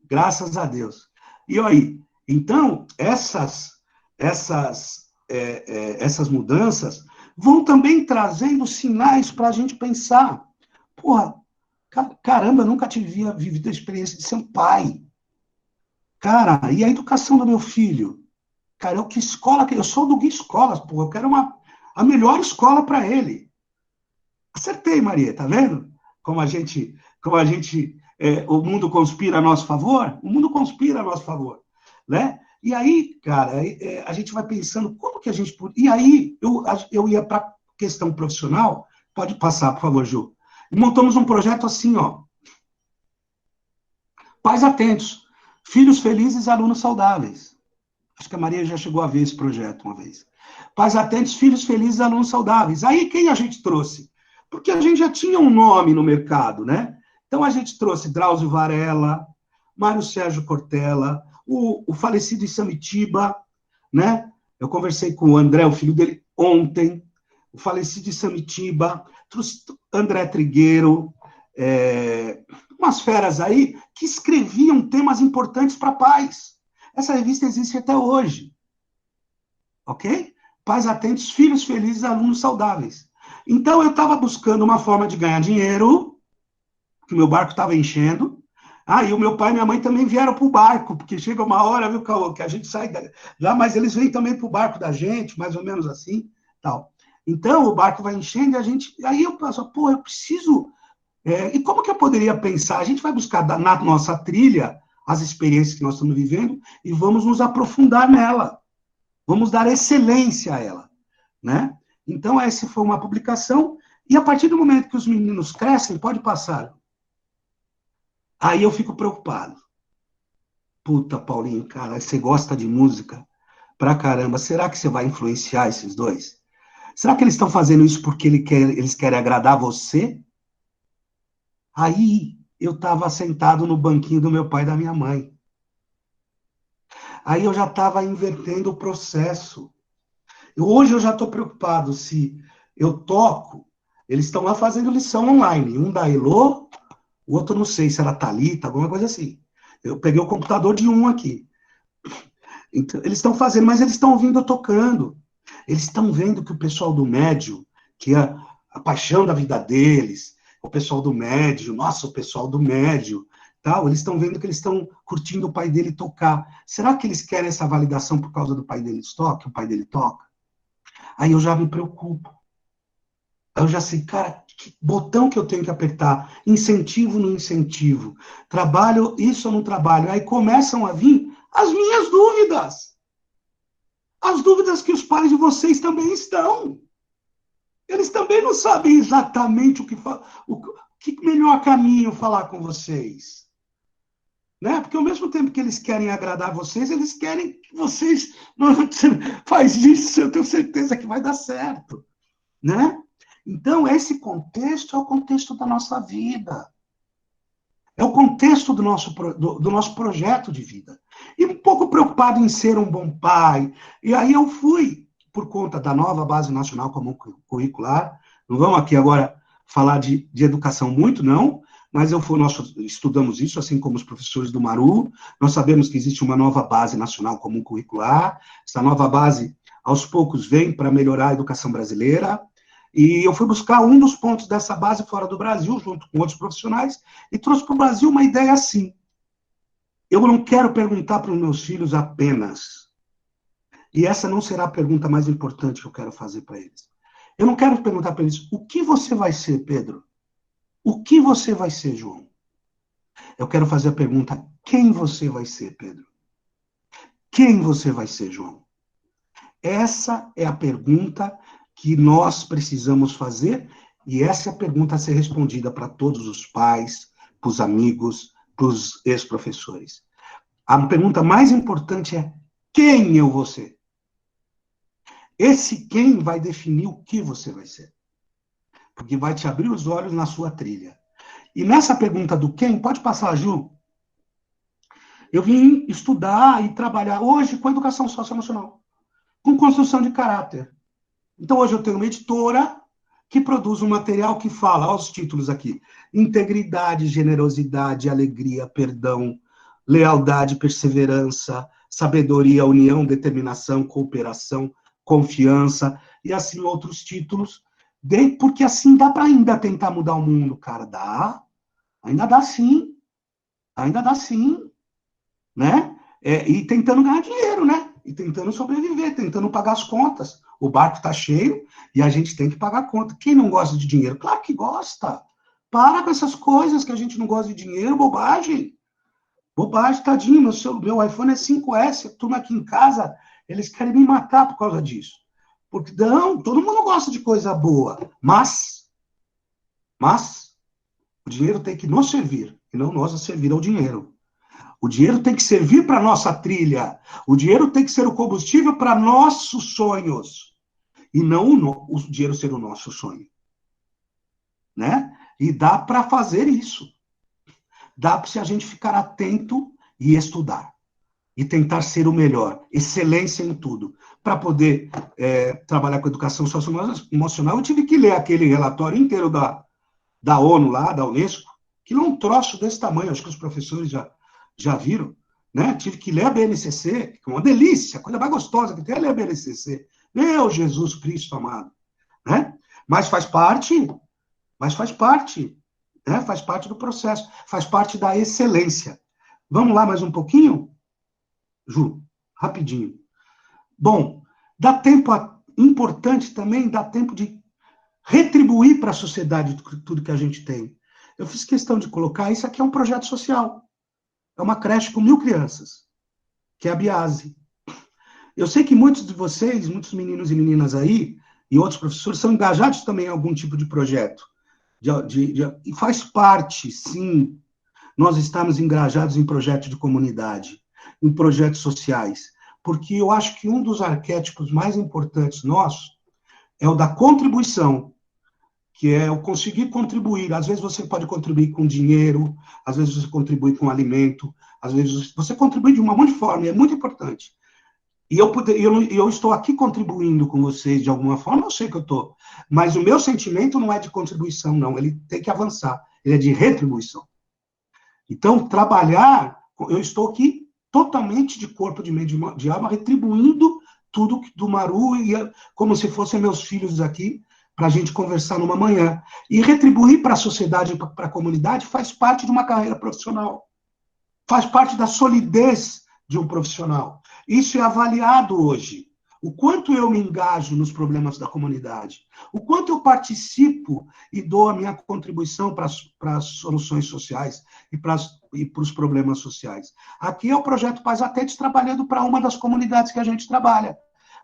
Graças a Deus. E aí, então, essas mudanças vão também trazendo sinais para a gente pensar. Porra, caramba, eu nunca tinha vivido a experiência de ser um pai. Cara, e a educação do meu filho? Cara, que escola que eu sou do Guia Escolas, porra, eu quero a melhor escola para ele. Acertei, Maria, tá vendo? como a gente o mundo conspira a nosso favor? O mundo conspira a nosso favor, né? E aí, cara, a gente vai pensando como que a gente... E aí, eu ia para a questão profissional, pode passar, por favor, Ju. E montamos um projeto assim, ó. Pais atentos, filhos felizes, alunos saudáveis. Acho que a Maria já chegou a ver esse projeto uma vez. Pais atentos, filhos felizes, alunos saudáveis. Aí, quem a gente trouxe? Porque a gente já tinha um nome no mercado, né? Então, a gente trouxe Drauzio Varela, Mário Sérgio Cortella, o falecido Isamitiba, né? Eu conversei com o André, o filho dele, ontem, o falecido Isamitiba, trouxe André Trigueiro, umas feras aí que escreviam temas importantes para pais. Essa revista existe até hoje. Ok? Pais atentos, filhos felizes, alunos saudáveis. Então, eu estava buscando uma forma de ganhar dinheiro, que meu barco estava enchendo. E o meu pai e minha mãe também vieram para o barco, porque chega uma hora, viu, Caô, que a gente sai lá, mas eles vêm também para o barco da gente, mais ou menos assim, tal. Então, o barco vai enchendo e a gente... Aí eu penso, pô, eu preciso... e como que eu poderia pensar? A gente vai buscar na nossa trilha as experiências que nós estamos vivendo e vamos nos aprofundar nela. Vamos dar excelência a ela, né? Então, essa foi uma publicação, e a partir do momento que os meninos crescem, pode passar. Aí eu fico preocupado. Puta, Paulinho, cara, você gosta de música pra caramba, será que você vai influenciar esses dois? Será que eles estão fazendo isso porque eles querem agradar você? Aí eu estava sentado no banquinho do meu pai e da minha mãe. Aí eu já estava invertendo o processo. Hoje eu já estou preocupado se eu toco, eles estão lá fazendo lição online, um da Elô, o outro não sei se era Thalita, alguma coisa assim. Eu peguei o computador de um aqui. Então, eles estão fazendo, mas eles estão ouvindo eu tocando. Eles estão vendo que o pessoal do médio, que é a paixão da vida deles, o pessoal do médio, nossa, o pessoal do médio, tal, eles estão vendo que eles estão curtindo o pai dele tocar. Será que eles querem essa validação por causa do pai deles toca, o pai dele toca? Aí eu já me preocupo. Aí eu já sei, cara, que botão que eu tenho que apertar? Incentivo no incentivo. Trabalho isso ou não trabalho? Aí começam a vir as minhas dúvidas. As dúvidas que os pais de vocês também estão. Eles também não sabem exatamente o que melhor caminho falar com vocês. Né? Porque ao mesmo tempo que eles querem agradar vocês, eles querem que vocês não faz isso, eu tenho certeza que vai dar certo. Né? Então, esse contexto é o contexto da nossa vida. É o contexto do nosso projeto de vida. E um pouco preocupado em ser um bom pai. E aí eu fui, por conta da nova Base Nacional Comum Curricular, não vamos aqui agora falar de educação muito, não, mas nós estudamos isso, assim como os professores do Maru, nós sabemos que existe uma nova Base Nacional Comum Curricular, essa nova base, aos poucos, vem para melhorar a educação brasileira, e eu fui buscar um dos pontos dessa base fora do Brasil, junto com outros profissionais, e trouxe para o Brasil uma ideia assim. Eu não quero perguntar para os meus filhos apenas, e essa não será a pergunta mais importante que eu quero fazer para eles. Eu não quero perguntar para eles, o que você vai ser, Pedro? O que você vai ser, João? Eu quero fazer a pergunta, quem você vai ser, Pedro? Quem você vai ser, João? Essa é a pergunta que nós precisamos fazer, e essa é a pergunta a ser respondida para todos os pais, para os amigos, para os ex-professores. A pergunta mais importante é, quem eu vou ser? Esse quem vai definir o que você vai ser. Porque vai te abrir os olhos na sua trilha. E nessa pergunta do quem, pode passar, Ju, eu vim estudar e trabalhar hoje com educação socioemocional, com construção de caráter. Então, hoje eu tenho uma editora que produz um material que fala, olha os títulos aqui, integridade, generosidade, alegria, perdão, lealdade, perseverança, sabedoria, união, determinação, cooperação, confiança, e assim outros títulos, porque assim dá para ainda tentar mudar o mundo, cara, dá, ainda dá sim, né? E tentando ganhar dinheiro, né? E tentando sobreviver, tentando pagar as contas. O barco está cheio e a gente tem que pagar a conta. Quem não gosta de dinheiro? Claro que gosta. Para com essas coisas que a gente não gosta de dinheiro, bobagem. Bobagem, tadinho, meu iPhone é 5S, a turma aqui em casa, eles querem me matar por causa disso. Porque, não, todo mundo gosta de coisa boa, mas o dinheiro tem que nos servir, e não nós a servir ao dinheiro. O dinheiro tem que servir para a nossa trilha, o dinheiro tem que ser o combustível para nossos sonhos, e não o dinheiro ser o nosso sonho. Né? E dá para fazer isso. Dá para se a gente ficar atento e estudar. E tentar ser o melhor. Excelência em tudo. Para poder trabalhar com educação socioemocional, eu tive que ler aquele relatório inteiro da ONU lá, da Unesco, que é um troço desse tamanho, acho que os professores já viram. Né? Tive que ler a BNCC, que é uma delícia, a coisa mais gostosa que tem é ler a BNCC. Meu Jesus Cristo amado. Né? Mas faz parte, né? Faz parte do processo, faz parte da excelência. Vamos lá mais um pouquinho? Ju, rapidinho. Bom, dá tempo, importante também, dá tempo de retribuir para a sociedade tudo que a gente tem. Eu fiz questão de colocar, isso aqui é um projeto social. É uma creche com 1.000 crianças, que é a Biase. Eu sei que muitos de vocês, muitos meninos e meninas aí, e outros professores, são engajados também em algum tipo de projeto. E faz parte, sim, nós estamos engajados em projetos de comunidade, em projetos sociais, porque eu acho que um dos arquétipos mais importantes nossos é o da contribuição, que é o conseguir contribuir. Às vezes você pode contribuir com dinheiro, às vezes você contribui com alimento, às vezes você contribui de uma monte de forma, e é muito importante. E eu estou aqui contribuindo com vocês de alguma forma, eu sei que eu estou, mas o meu sentimento não é de contribuição, não, ele tem que avançar, ele é de retribuição. Então, trabalhar, eu estou aqui totalmente de corpo, de mente, de alma, retribuindo tudo do Maru, como se fossem meus filhos aqui, para a gente conversar numa manhã. E retribuir para a sociedade, para a comunidade, faz parte de uma carreira profissional, faz parte da solidez de um profissional. Isso é avaliado hoje. O quanto eu me engajo nos problemas da comunidade, o quanto eu participo e dou a minha contribuição para as soluções sociais e para os problemas sociais. Aqui é o Projeto Paz Atentes trabalhando para uma das comunidades que a gente trabalha,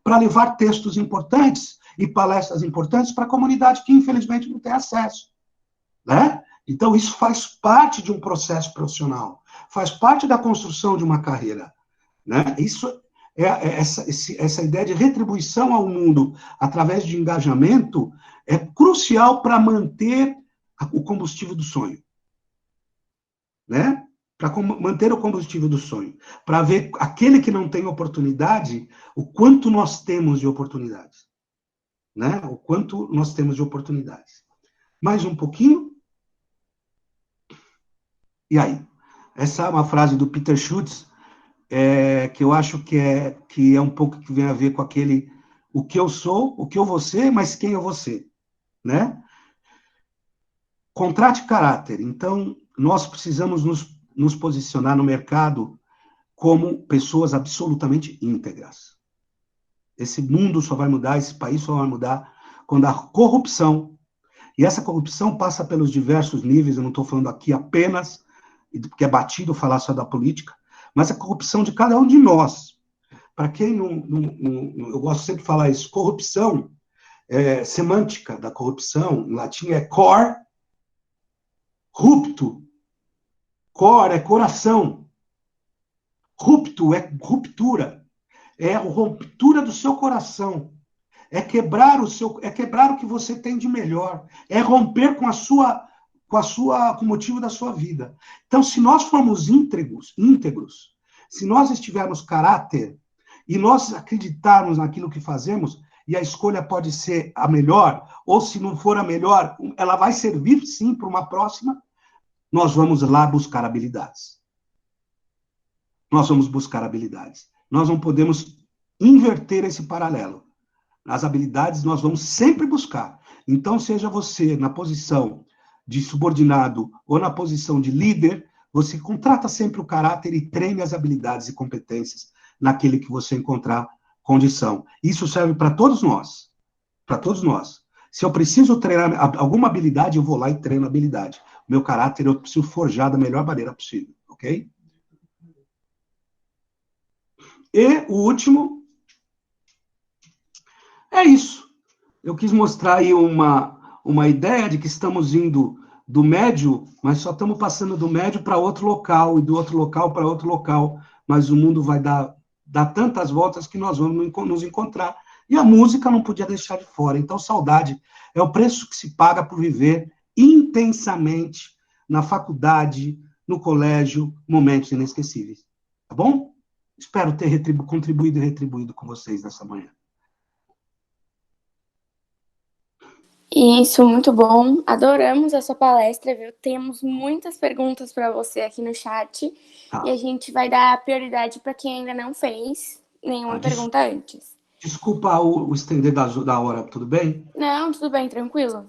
para levar textos importantes e palestras importantes para a comunidade que, infelizmente, não tem acesso. Né? Então, isso faz parte de um processo profissional, faz parte da construção de uma carreira. Né? Isso essa ideia de retribuição ao mundo através de engajamento é crucial para manter o combustível do sonho. Né? Para manter o combustível do sonho. Para ver aquele que não tem oportunidade, o quanto nós temos de oportunidades. Né? O quanto nós temos de oportunidades. Mais um pouquinho. E aí? Essa é uma frase do Peter Schutz, que eu acho que é um pouco que vem a ver com aquele o que eu sou, o que eu vou ser, mas quem eu vou ser, né? Contrate caráter. Então, nós precisamos nos posicionar no mercado como pessoas absolutamente íntegras. Esse mundo só vai mudar, esse país só vai mudar quando a corrupção, e essa corrupção passa pelos diversos níveis, eu não estou falando aqui apenas, porque é batido falar só da política, mas a corrupção de cada um de nós. Para quem eu gosto sempre de falar isso, corrupção, semântica da corrupção, em latim é cor, rupto. Cor é coração. Rupto é ruptura. É a ruptura do seu coração. É quebrar o que você tem de melhor. É romper com o motivo da sua vida. Então, se nós formos íntegros, se nós tivermos caráter e nós acreditarmos naquilo que fazemos, e a escolha pode ser a melhor, ou se não for a melhor, ela vai servir sim para uma próxima, nós vamos lá buscar habilidades. Nós vamos buscar habilidades. Nós não podemos inverter esse paralelo. As habilidades nós vamos sempre buscar. Então, seja você na posição de subordinado ou na posição de líder, você contrata sempre o caráter e treine as habilidades e competências naquele que você encontrar condição. Isso serve para todos nós. Para todos nós. Se eu preciso treinar alguma habilidade, eu vou lá e treino a habilidade. O meu caráter eu preciso forjar da melhor maneira possível, ok? E o último é isso. Eu quis mostrar aí uma ideia de que estamos indo do médio, mas só estamos passando do médio para outro local, e do outro local para outro local, mas o mundo vai dar tantas voltas que nós vamos nos encontrar. E a música não podia deixar de fora. Então, saudade é o preço que se paga por viver intensamente na faculdade, no colégio, momentos inesquecíveis. Tá bom? Espero ter contribuído e retribuído com vocês nessa manhã. Isso, muito bom. Adoramos a sua palestra, viu? Temos muitas perguntas para você aqui no chat. E a gente vai dar prioridade para quem ainda não fez nenhuma pergunta antes. Desculpa o estender da hora, tudo bem? Não, tudo bem, tranquilo.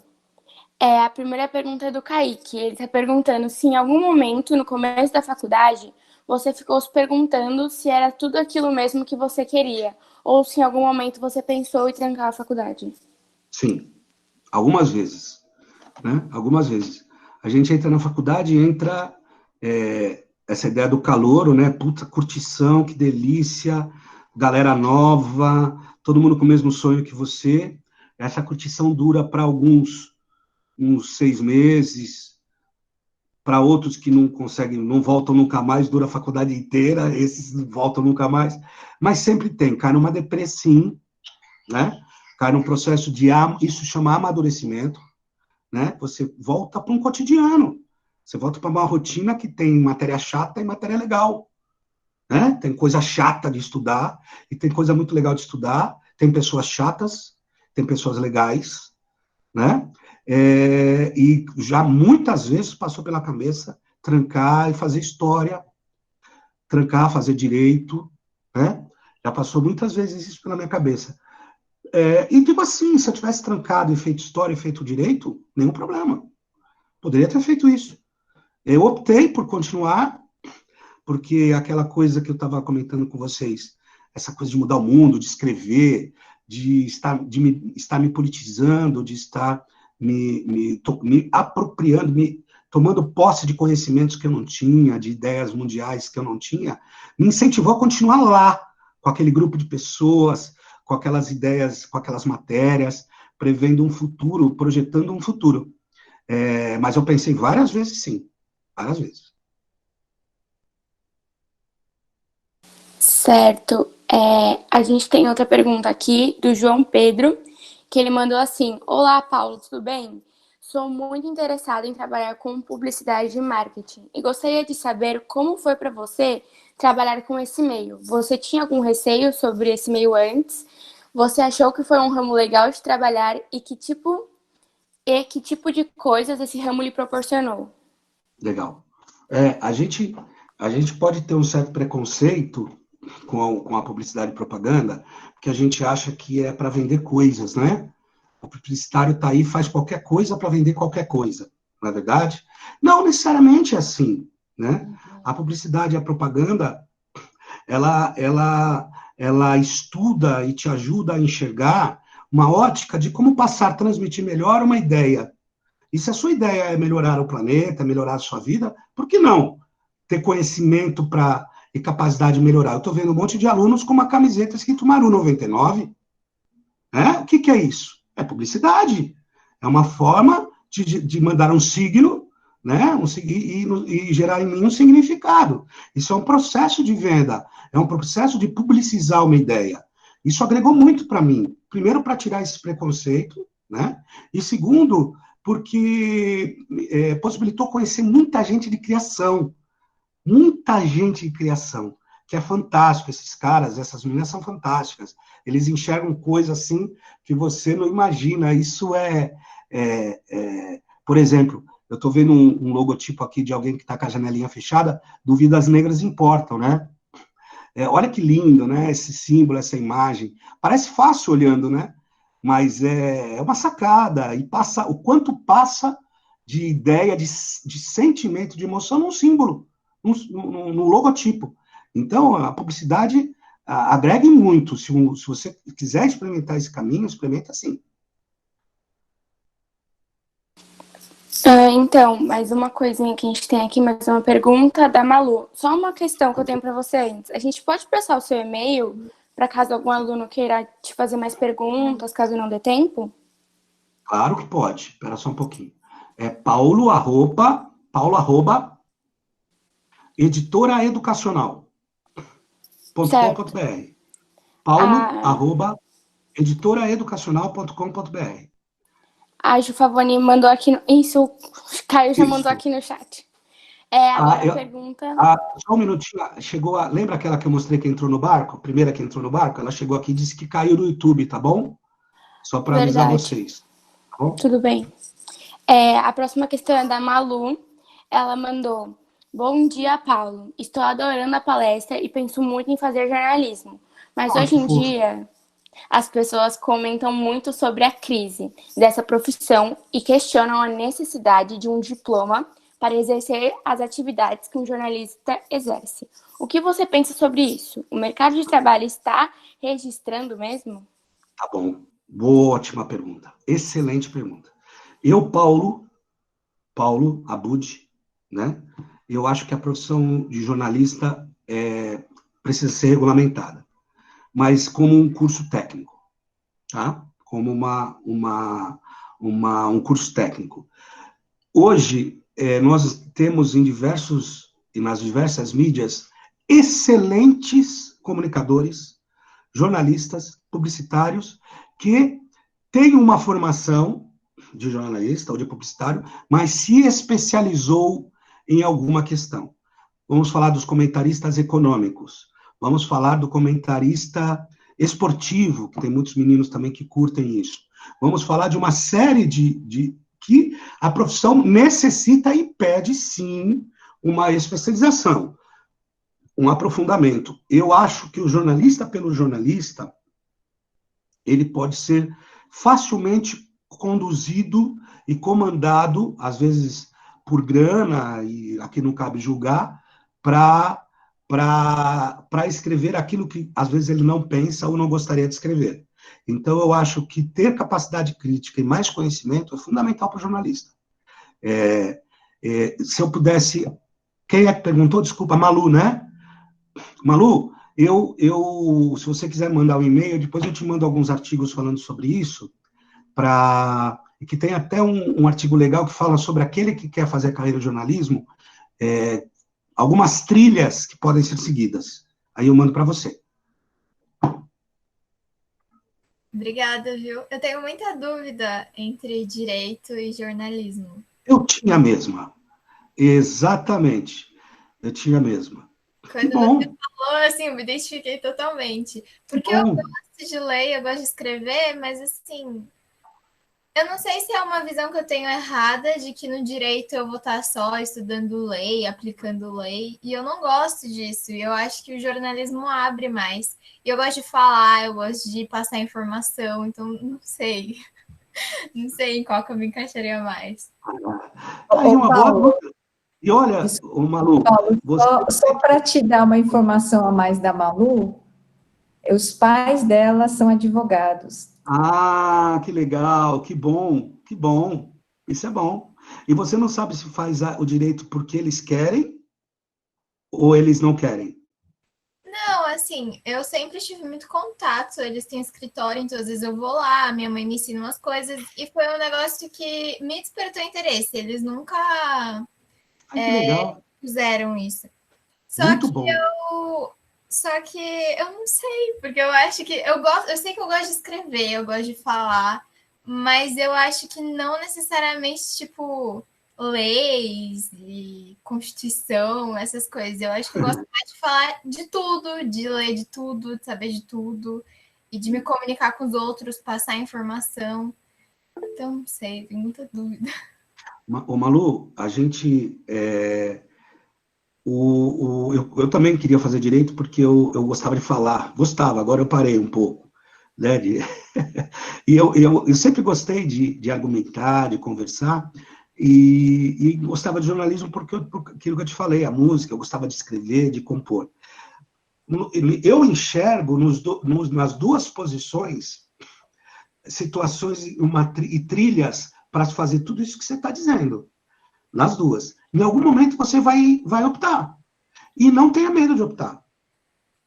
A primeira pergunta é do Kaique. Ele está perguntando se em algum momento, no começo da faculdade, você ficou se perguntando se era tudo aquilo mesmo que você queria, ou se em algum momento você pensou em trancar a faculdade. Sim, algumas vezes. Né? Algumas vezes. A gente entra na faculdade e entra essa ideia do calouro, né? Puta, curtição, que delícia, galera nova, todo mundo com o mesmo sonho que você. Essa curtição dura para alguns uns 6 meses, para outros que não conseguem, não voltam nunca mais, dura a faculdade inteira, esses não voltam nunca mais, mas sempre tem, cai numa depressão, né? Cai num processo de, isso chama amadurecimento, né? Você volta para um cotidiano, você volta para uma rotina que tem matéria chata e matéria legal, né? Tem coisa chata de estudar e tem coisa muito legal de estudar, tem pessoas chatas, tem pessoas legais, né? E já muitas vezes passou pela cabeça trancar e fazer história, trancar, fazer direito, né? Já passou muitas vezes isso pela minha cabeça. E tipo assim, se eu tivesse trancado e feito história e feito direito, nenhum problema. Poderia ter feito isso. Eu optei por continuar, porque aquela coisa que eu estava comentando com vocês, essa coisa de mudar o mundo, de escrever, de estar me politizando, de estar me apropriando, tomando posse de conhecimentos que eu não tinha, de ideias mundiais que eu não tinha, me incentivou a continuar lá, com aquele grupo de pessoas, com aquelas ideias, com aquelas matérias, prevendo um futuro, projetando um futuro. Mas eu pensei várias vezes, sim, várias vezes. Certo. A gente tem outra pergunta aqui, do João Pedro, que ele mandou assim: Olá, Paulo, tudo bem? Sou muito interessada em trabalhar com publicidade e marketing e gostaria de saber como foi para você trabalhar com esse meio. Você tinha algum receio sobre esse meio antes? Você achou que foi um ramo legal de trabalhar e que tipo de coisas esse ramo lhe proporcionou? Legal. A gente pode ter um certo preconceito com a publicidade e propaganda, porque a gente acha que é para vender coisas, né? O publicitário está aí e faz qualquer coisa para vender qualquer coisa, não é verdade? Não necessariamente é assim, né? A publicidade e a propaganda, ela estuda e te ajuda a enxergar uma ótica de como passar, transmitir melhor uma ideia. E se a sua ideia é melhorar o planeta, melhorar a sua vida, por que não ter conhecimento e capacidade de melhorar? Eu estou vendo um monte de alunos com uma camiseta escrito Maru 99. O que é isso? É publicidade. É uma forma de mandar um signo, né? E gerar em mim um significado. Isso é um processo de venda. É um processo de publicizar uma ideia. Isso agregou muito para mim. Primeiro, para tirar esse preconceito, né? E segundo, porque possibilitou conhecer muita gente de criação. Muita gente de criação, que é fantástico. Esses caras, essas meninas são fantásticas. Eles enxergam coisas assim que você não imagina. Isso por exemplo, eu estou vendo um logotipo aqui de alguém que está com a janelinha fechada, do Vidas Negras Importam, né? Olha que lindo, né? Esse símbolo, essa imagem. Parece fácil olhando, né? Mas é uma sacada. E o quanto passa de ideia, de sentimento, de emoção num símbolo, no logotipo. Então, a publicidade agrega muito. Se você quiser experimentar esse caminho, experimenta sim. Então, mais uma coisinha que a gente tem aqui, mais uma pergunta da Malu. Só uma questão que eu tenho para você antes. A gente pode passar o seu e-mail para caso algum aluno queira te fazer mais perguntas, caso não dê tempo? Claro que pode. Espera só um pouquinho. É Paulo, editoraeducacional.com.br. Paulo, editoraeducacional.com.br. A Ju Favoni mandou aqui. Isso, o Caio já mandou aqui no chat. Agora a pergunta. Só um minutinho. Lembra aquela que eu mostrei que entrou no barco? A primeira que entrou no barco? Ela chegou aqui e disse que caiu no YouTube, tá bom? Só para avisar vocês. Tá bom? Tudo bem. A próxima questão é da Malu. Ela mandou: Bom dia, Paulo. Estou adorando a palestra e penso muito em fazer jornalismo. Mas hoje em dia, as pessoas comentam muito sobre a crise dessa profissão e questionam a necessidade de um diploma para exercer as atividades que um jornalista exerce. O que você pensa sobre isso? O mercado de trabalho está registrando mesmo? Tá bom. Boa, ótima pergunta. Excelente pergunta. Eu, Paulo Abud, né? Eu acho que a profissão de jornalista precisa ser regulamentada, mas como um curso técnico, tá? Como um curso técnico. Hoje, nós temos nas diversas mídias, excelentes comunicadores, jornalistas, publicitários, que têm uma formação de jornalista ou de publicitário, mas se especializou em alguma questão. Vamos falar dos comentaristas econômicos, vamos falar do comentarista esportivo, que tem muitos meninos também que curtem isso. Vamos falar de uma série que a profissão necessita e pede, sim, uma especialização, um aprofundamento. Eu acho que o jornalista pelo jornalista, ele pode ser facilmente conduzido e comandado, às vezes por grana, e aqui não cabe julgar, para escrever aquilo que às vezes ele não pensa ou não gostaria de escrever. Então, eu acho que ter capacidade crítica e mais conhecimento é fundamental para o jornalista. Se eu pudesse... Quem é que perguntou? Desculpa, Malu, né? Malu, se você quiser mandar um e-mail, depois eu te mando alguns artigos falando sobre isso, que tem até um artigo legal que fala sobre aquele que quer fazer a carreira de jornalismo, algumas trilhas que podem ser seguidas. Aí eu mando para você. Obrigada, viu? Eu tenho muita dúvida entre direito e jornalismo. Eu tinha a mesma. Exatamente. Eu tinha a mesma. Quando você falou, assim, eu me identifiquei totalmente. Porque eu gosto de ler, eu gosto de escrever, mas, assim, eu não sei se é uma visão que eu tenho errada de que no direito eu vou estar só estudando lei, aplicando lei, e eu não gosto disso. E eu acho que o jornalismo abre mais. E eu gosto de falar, eu gosto de passar informação, então não sei. Não sei em qual que eu me encaixaria mais. E olha, Malu... Paulo, só para te dar uma informação a mais da Malu, os pais dela são advogados. Ah, que legal, que bom, isso é bom. E você não sabe se faz o direito porque eles querem ou eles não querem? Não, assim, eu sempre tive muito contato, eles têm escritório, então às vezes eu vou lá, minha mãe me ensina umas coisas, e foi um negócio que me despertou interesse, eles nunca fizeram isso. Só que eu não sei, porque eu acho que eu sei que eu gosto de escrever, eu gosto de falar, mas eu acho que não necessariamente, tipo, leis e Constituição, essas coisas. Eu acho que eu gosto mais de falar de tudo, de ler de tudo, de saber de tudo, e de me comunicar com os outros, passar informação. Então, não sei, tenho muita dúvida. Ô, Malu, a gente... eu também queria fazer direito porque eu gostava de falar. Gostava, agora eu parei um pouco. Né, e eu sempre gostei de argumentar, de conversar, e gostava de jornalismo por aquilo que eu te falei, a música, eu gostava de escrever, de compor. Eu enxergo nas duas posições situações e trilhas para fazer tudo isso que você está dizendo. nas duas. Em algum momento você vai optar. E não tenha medo de optar.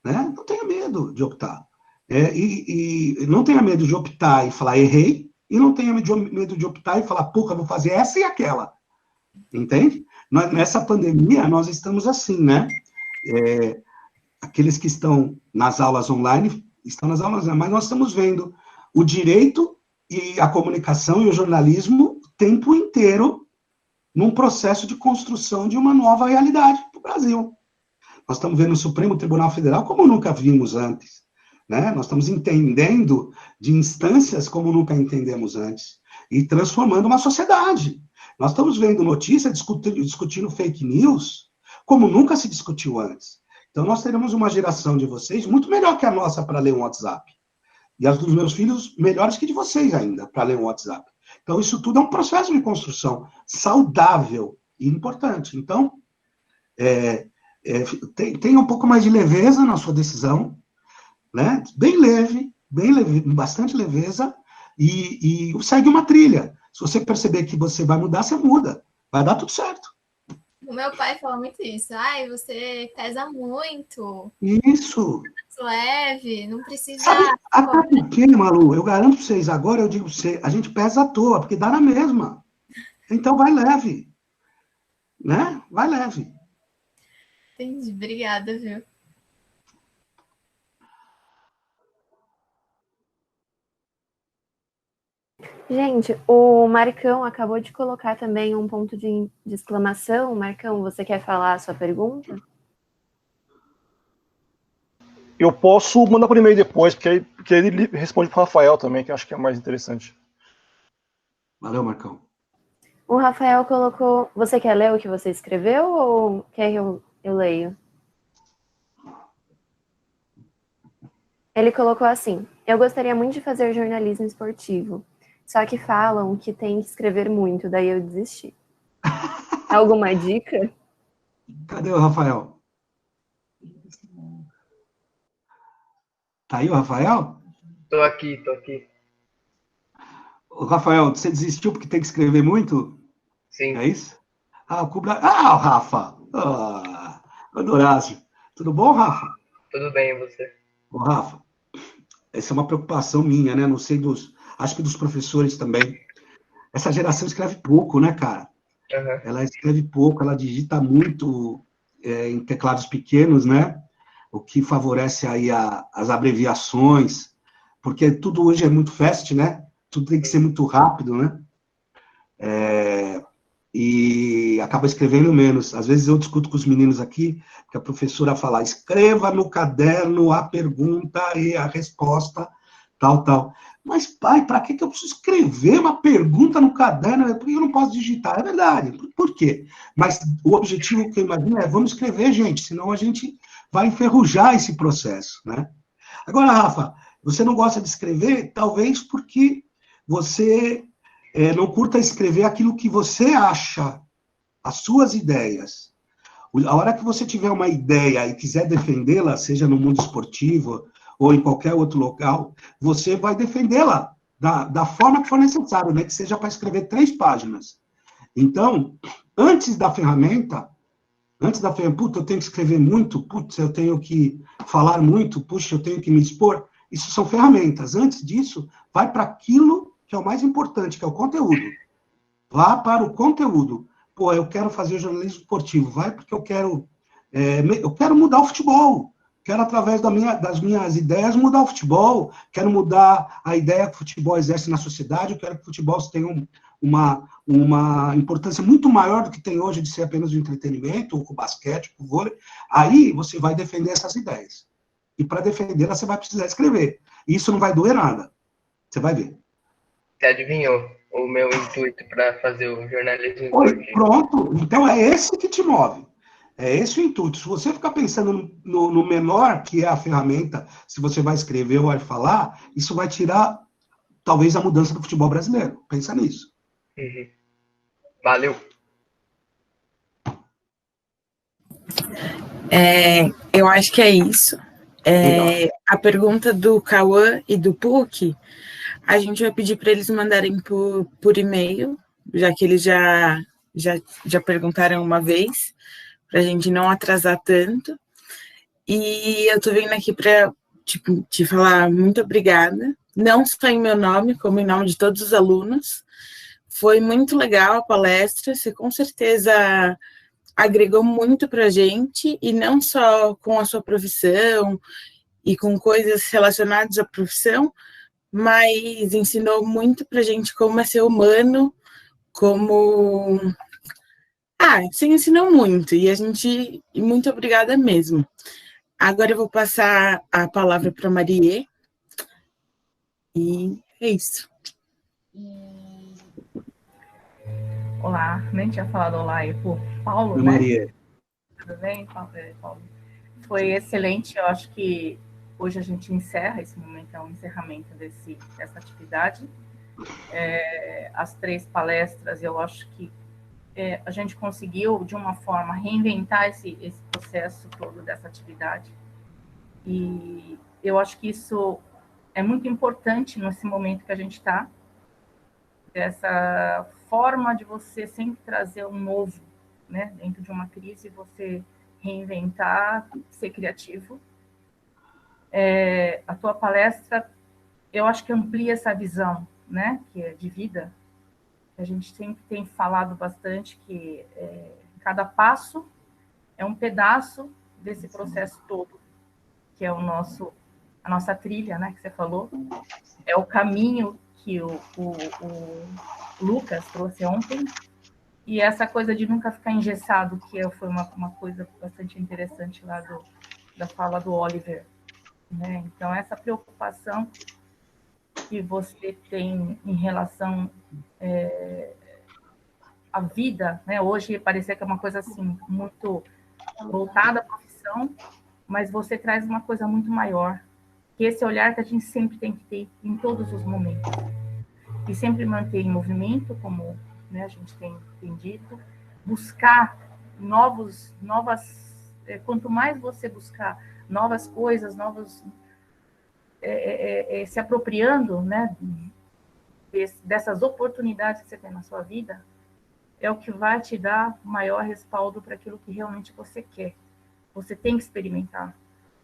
Né? Não tenha medo de optar. E não tenha medo de optar e falar errei, e não tenha medo de optar e falar, porra, vou fazer essa e aquela. Entende? Nessa pandemia, nós estamos assim, né? Aqueles que estão nas aulas online, estão nas aulas online, mas nós estamos vendo o direito e a comunicação e o jornalismo o tempo inteiro num processo de construção de uma nova realidade para o Brasil. Nós estamos vendo o Supremo Tribunal Federal como nunca vimos antes. Né? Nós estamos entendendo de instâncias como nunca entendemos antes e transformando uma sociedade. Nós estamos vendo notícias discutindo fake news como nunca se discutiu antes. Então, nós teremos uma geração de vocês muito melhor que a nossa para ler um WhatsApp. E as dos meus filhos melhores que de vocês ainda para ler um WhatsApp. Então, isso tudo é um processo de construção saudável e importante. Então, tenha um pouco mais de leveza na sua decisão, né? Bem leve, bastante leveza, e segue uma trilha. Se você perceber que você vai mudar, você muda. Vai dar tudo certo. O meu pai fala muito isso. Ai, você pesa muito. Isso. Leve, não precisa... Sabe, até porque, Malu, eu garanto para vocês, agora eu digo para você, a gente pesa à toa, porque dá na mesma. Então vai leve. Né? Vai leve. Entendi, obrigada, viu? Gente, o Marcão acabou de colocar também um ponto de exclamação. Marcão, você quer falar a sua pergunta? Eu posso mandar por e-mail depois, porque ele responde para o Rafael também, que eu acho que é mais interessante. Valeu, Marcão. O Rafael colocou... Você quer ler o que você escreveu ou quer que eu leio? Ele colocou assim: eu gostaria muito de fazer jornalismo esportivo, só que falam que tem que escrever muito, daí eu desisti. Alguma dica? Cadê o Rafael? Tá aí o Rafael? Tô aqui. O Rafael, você desistiu porque tem que escrever muito? Sim. É isso? O Rafa! Horácio. Tudo bom, Rafa? Tudo bem, e você? Ô, Rafa, essa é uma preocupação minha, né? Não sei acho que dos professores também. Essa geração escreve pouco, né, cara? Uhum. Ela escreve pouco, ela digita muito em teclados pequenos, né? O que favorece aí as abreviações, porque tudo hoje é muito fast, né? Tudo tem que ser muito rápido, né? E acaba escrevendo menos. Às vezes eu discuto com os meninos aqui, que a professora fala, escreva no caderno a pergunta e a resposta, tal. Mas, pai, para que eu preciso escrever uma pergunta no caderno? Por que eu não posso digitar? É verdade. Por quê? Mas o objetivo que eu imagino é, vamos escrever, gente, senão a gente vai enferrujar esse processo, né? Agora, Rafa, você não gosta de escrever, talvez porque você não curta escrever aquilo que você acha, as suas ideias. A hora que você tiver uma ideia e quiser defendê-la, seja no mundo esportivo ou em qualquer outro local, você vai defendê-la da forma que for necessário, né? Que seja para escrever 3 páginas. Então, antes da ferramenta, puta, eu tenho que escrever muito, putz, eu tenho que falar muito, puxa, eu tenho que me expor. Isso são ferramentas. Antes disso, vai para aquilo que é o mais importante, que é o conteúdo. Vá para o conteúdo. Pô, eu quero fazer jornalismo esportivo. Vai porque eu quero mudar o futebol. Quero, através das minhas ideias, mudar o futebol. Quero mudar a ideia que o futebol exerce na sociedade. Eu quero que o futebol tenha uma importância muito maior do que tem hoje de ser apenas o entretenimento, ou o basquete, o vôlei. Aí você vai defender essas ideias. E para defendê-las, você vai precisar escrever. E isso não vai doer nada. Você vai ver. Você adivinhou o meu intuito para fazer o jornalismo esportivo? Pronto. Então é esse que te move. É esse o intuito. Se você ficar pensando no menor, que é a ferramenta, se você vai escrever ou vai falar, isso vai tirar, talvez, a mudança do futebol brasileiro. Pensa nisso. Uhum. Valeu. Eu acho que é isso. A pergunta do Cauã e do PUC, a gente vai pedir para eles mandarem por e-mail, já que eles já já perguntaram uma vez, para a gente não atrasar tanto. E eu tô vindo aqui para te falar muito obrigada, não só em meu nome, como em nome de todos os alunos. Foi muito legal a palestra, você com certeza agregou muito para a gente, e não só com a sua profissão e com coisas relacionadas à profissão, mas ensinou muito para a gente como é ser humano, como... você ensinou muito, e muito obrigada mesmo. Agora eu vou passar a palavra para a Marie, e é isso. Olá, nem tinha falado olá aí por Paulo, Oi, né? Maria. Tudo bem, Paulo? Foi excelente, eu acho que hoje a gente encerra, esse momento é um encerramento dessa atividade. As 3 palestras, eu acho que a gente conseguiu, de uma forma, reinventar esse processo todo dessa atividade. E eu acho que isso é muito importante nesse momento que a gente está, dessa forma de você sempre trazer um novo, né? Dentro de uma crise, você reinventar, ser criativo. A tua palestra, eu acho que amplia essa visão, né? Que é de vida. A gente sempre tem falado bastante que cada passo é um pedaço desse processo todo, que é a nossa trilha, né? Que você falou. É o caminho que o Lucas trouxe ontem, e essa coisa de nunca ficar engessado, que foi uma coisa bastante interessante lá da fala do Oliver, né? Então, essa preocupação que você tem em relação à vida, né? Hoje parecia que é uma coisa assim, muito voltada à profissão, mas você traz uma coisa muito maior, que esse olhar que a gente sempre tem que ter em todos os momentos. E sempre manter em movimento, como, né, a gente tem dito, buscar quanto mais você buscar novas coisas, se apropriando, né, dessas oportunidades que você tem na sua vida, é o que vai te dar maior respaldo para aquilo que realmente você quer. Você tem que experimentar.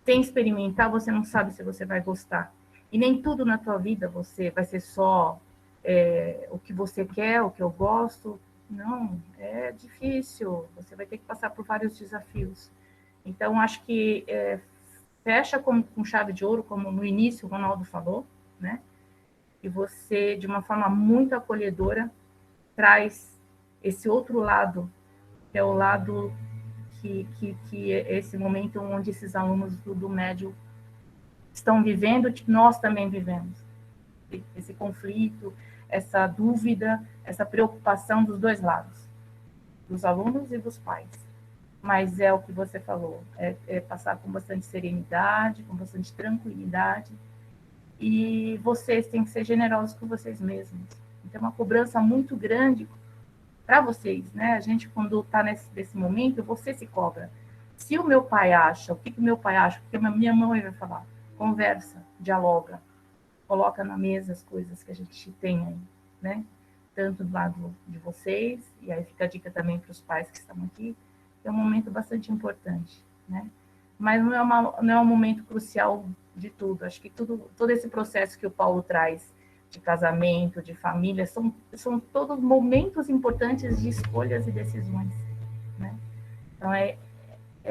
Sem experimentar, você não sabe se você vai gostar. E nem tudo na tua vida você vai ser só o que você quer, o que eu gosto. Não, é difícil. Você vai ter que passar por vários desafios. Então, acho que fecha com chave de ouro, como no início o Ronaldo falou, né? E você, de uma forma muito acolhedora, traz esse outro lado, que é o lado que é esse momento onde esses alunos do médio estão vivendo, que nós também vivemos. Esse conflito, essa dúvida, essa preocupação dos dois lados, dos alunos e dos pais. Mas é o que você falou, é passar com bastante serenidade, com bastante tranquilidade, e vocês têm que ser generosos com vocês mesmos. Então, é uma cobrança muito grande para vocês, né? A gente, quando está nesse momento, você se cobra. Se o meu pai acha, o que o meu pai acha, o que a minha mãe vai falar? Conversa, dialoga, coloca na mesa as coisas que a gente tem aí, né? Tanto do lado de vocês, e aí fica a dica também para os pais que estão aqui, é um momento bastante importante, né? Mas não é um momento crucial de tudo. Acho que todo esse processo que o Paulo traz, de casamento, de família, são todos momentos importantes de escolhas e decisões, né? Então, é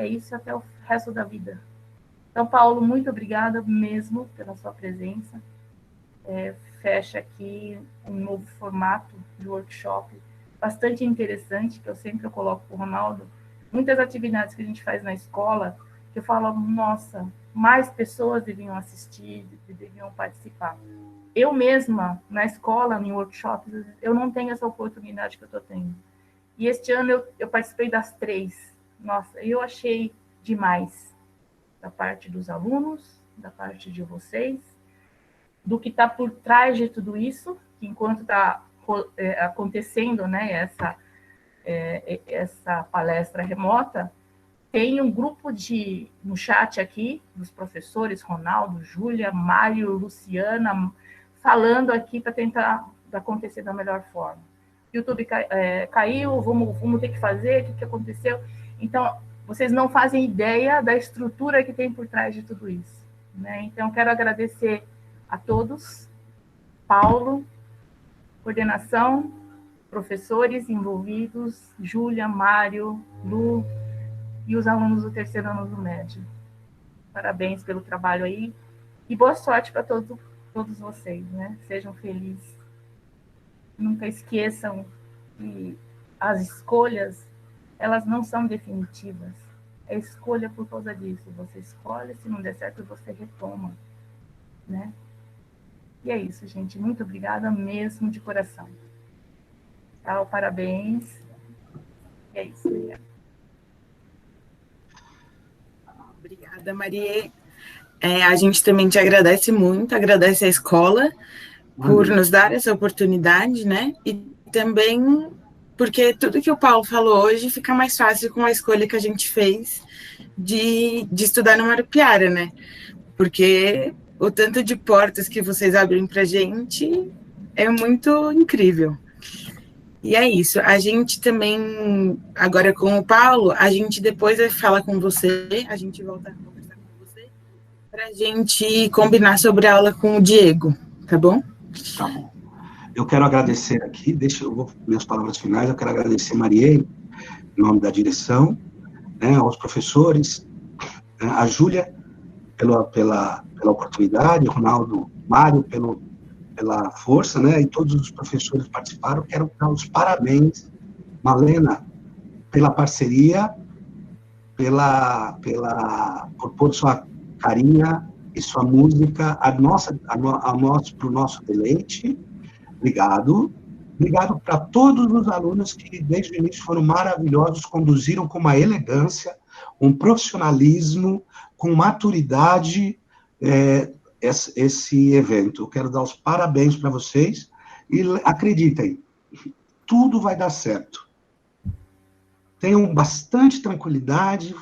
isso até o resto da vida. Então, Paulo, muito obrigada mesmo pela sua presença. Fecha aqui um novo formato de workshop, bastante interessante, que eu sempre coloco para o Ronaldo. Muitas atividades que a gente faz na escola, que eu falo, nossa, mais pessoas deviam assistir, deviam participar. Eu mesma, na escola, em workshops, eu não tenho essa oportunidade que eu estou tendo. E este ano eu participei das 3. Nossa, eu achei demais. Da parte dos alunos, da parte de vocês, do que está por trás de tudo isso, que enquanto está acontecendo, né, essa palestra remota, tem um grupo no chat aqui, dos professores, Ronaldo, Júlia, Mário, Luciana, falando aqui para tentar acontecer da melhor forma. YouTube caiu, vamos ter que fazer, o que aconteceu? Então, vocês não fazem ideia da estrutura que tem por trás de tudo isso, né? Então, quero agradecer a todos, Paulo, coordenação, professores envolvidos, Júlia, Mário, Lu e os alunos do terceiro ano do médio. Parabéns pelo trabalho aí e boa sorte para todos vocês, né? Sejam felizes. Nunca esqueçam que as escolhas, elas não são definitivas. É escolha por causa disso. Você escolhe, se não der certo, você retoma, né? E é isso, gente. Muito obrigada mesmo, de coração. Tchau, parabéns. E é isso, obrigada. Obrigada, Maria. A gente também te agradece muito, agradece a escola por nos dar essa oportunidade, né? E também porque tudo que o Paulo falou hoje fica mais fácil com a escolha que a gente fez de estudar no Marupiara, né? Porque o tanto de portas que vocês abrem para a gente é muito incrível. E é isso. A gente também, agora com o Paulo, a gente depois vai falar com você, a gente volta a conversar com você, para a gente combinar sobre a aula com o Diego, tá bom? Tá bom. Eu quero agradecer aqui, minhas palavras finais, eu quero agradecer a Marielle, em nome da direção, né, aos professores, né, a Júlia, pela oportunidade, o Ronaldo, Mário, pela força, né, e todos os professores participaram. Quero dar os parabéns, Malena, pela parceria, por pôr sua carinha e sua música para o nosso deleite. Obrigado. Obrigado para todos os alunos que, desde o início, foram maravilhosos, conduziram com uma elegância, um profissionalismo, com maturidade, esse evento. Eu quero dar os parabéns para vocês e acreditem, tudo vai dar certo. Tenham bastante tranquilidade,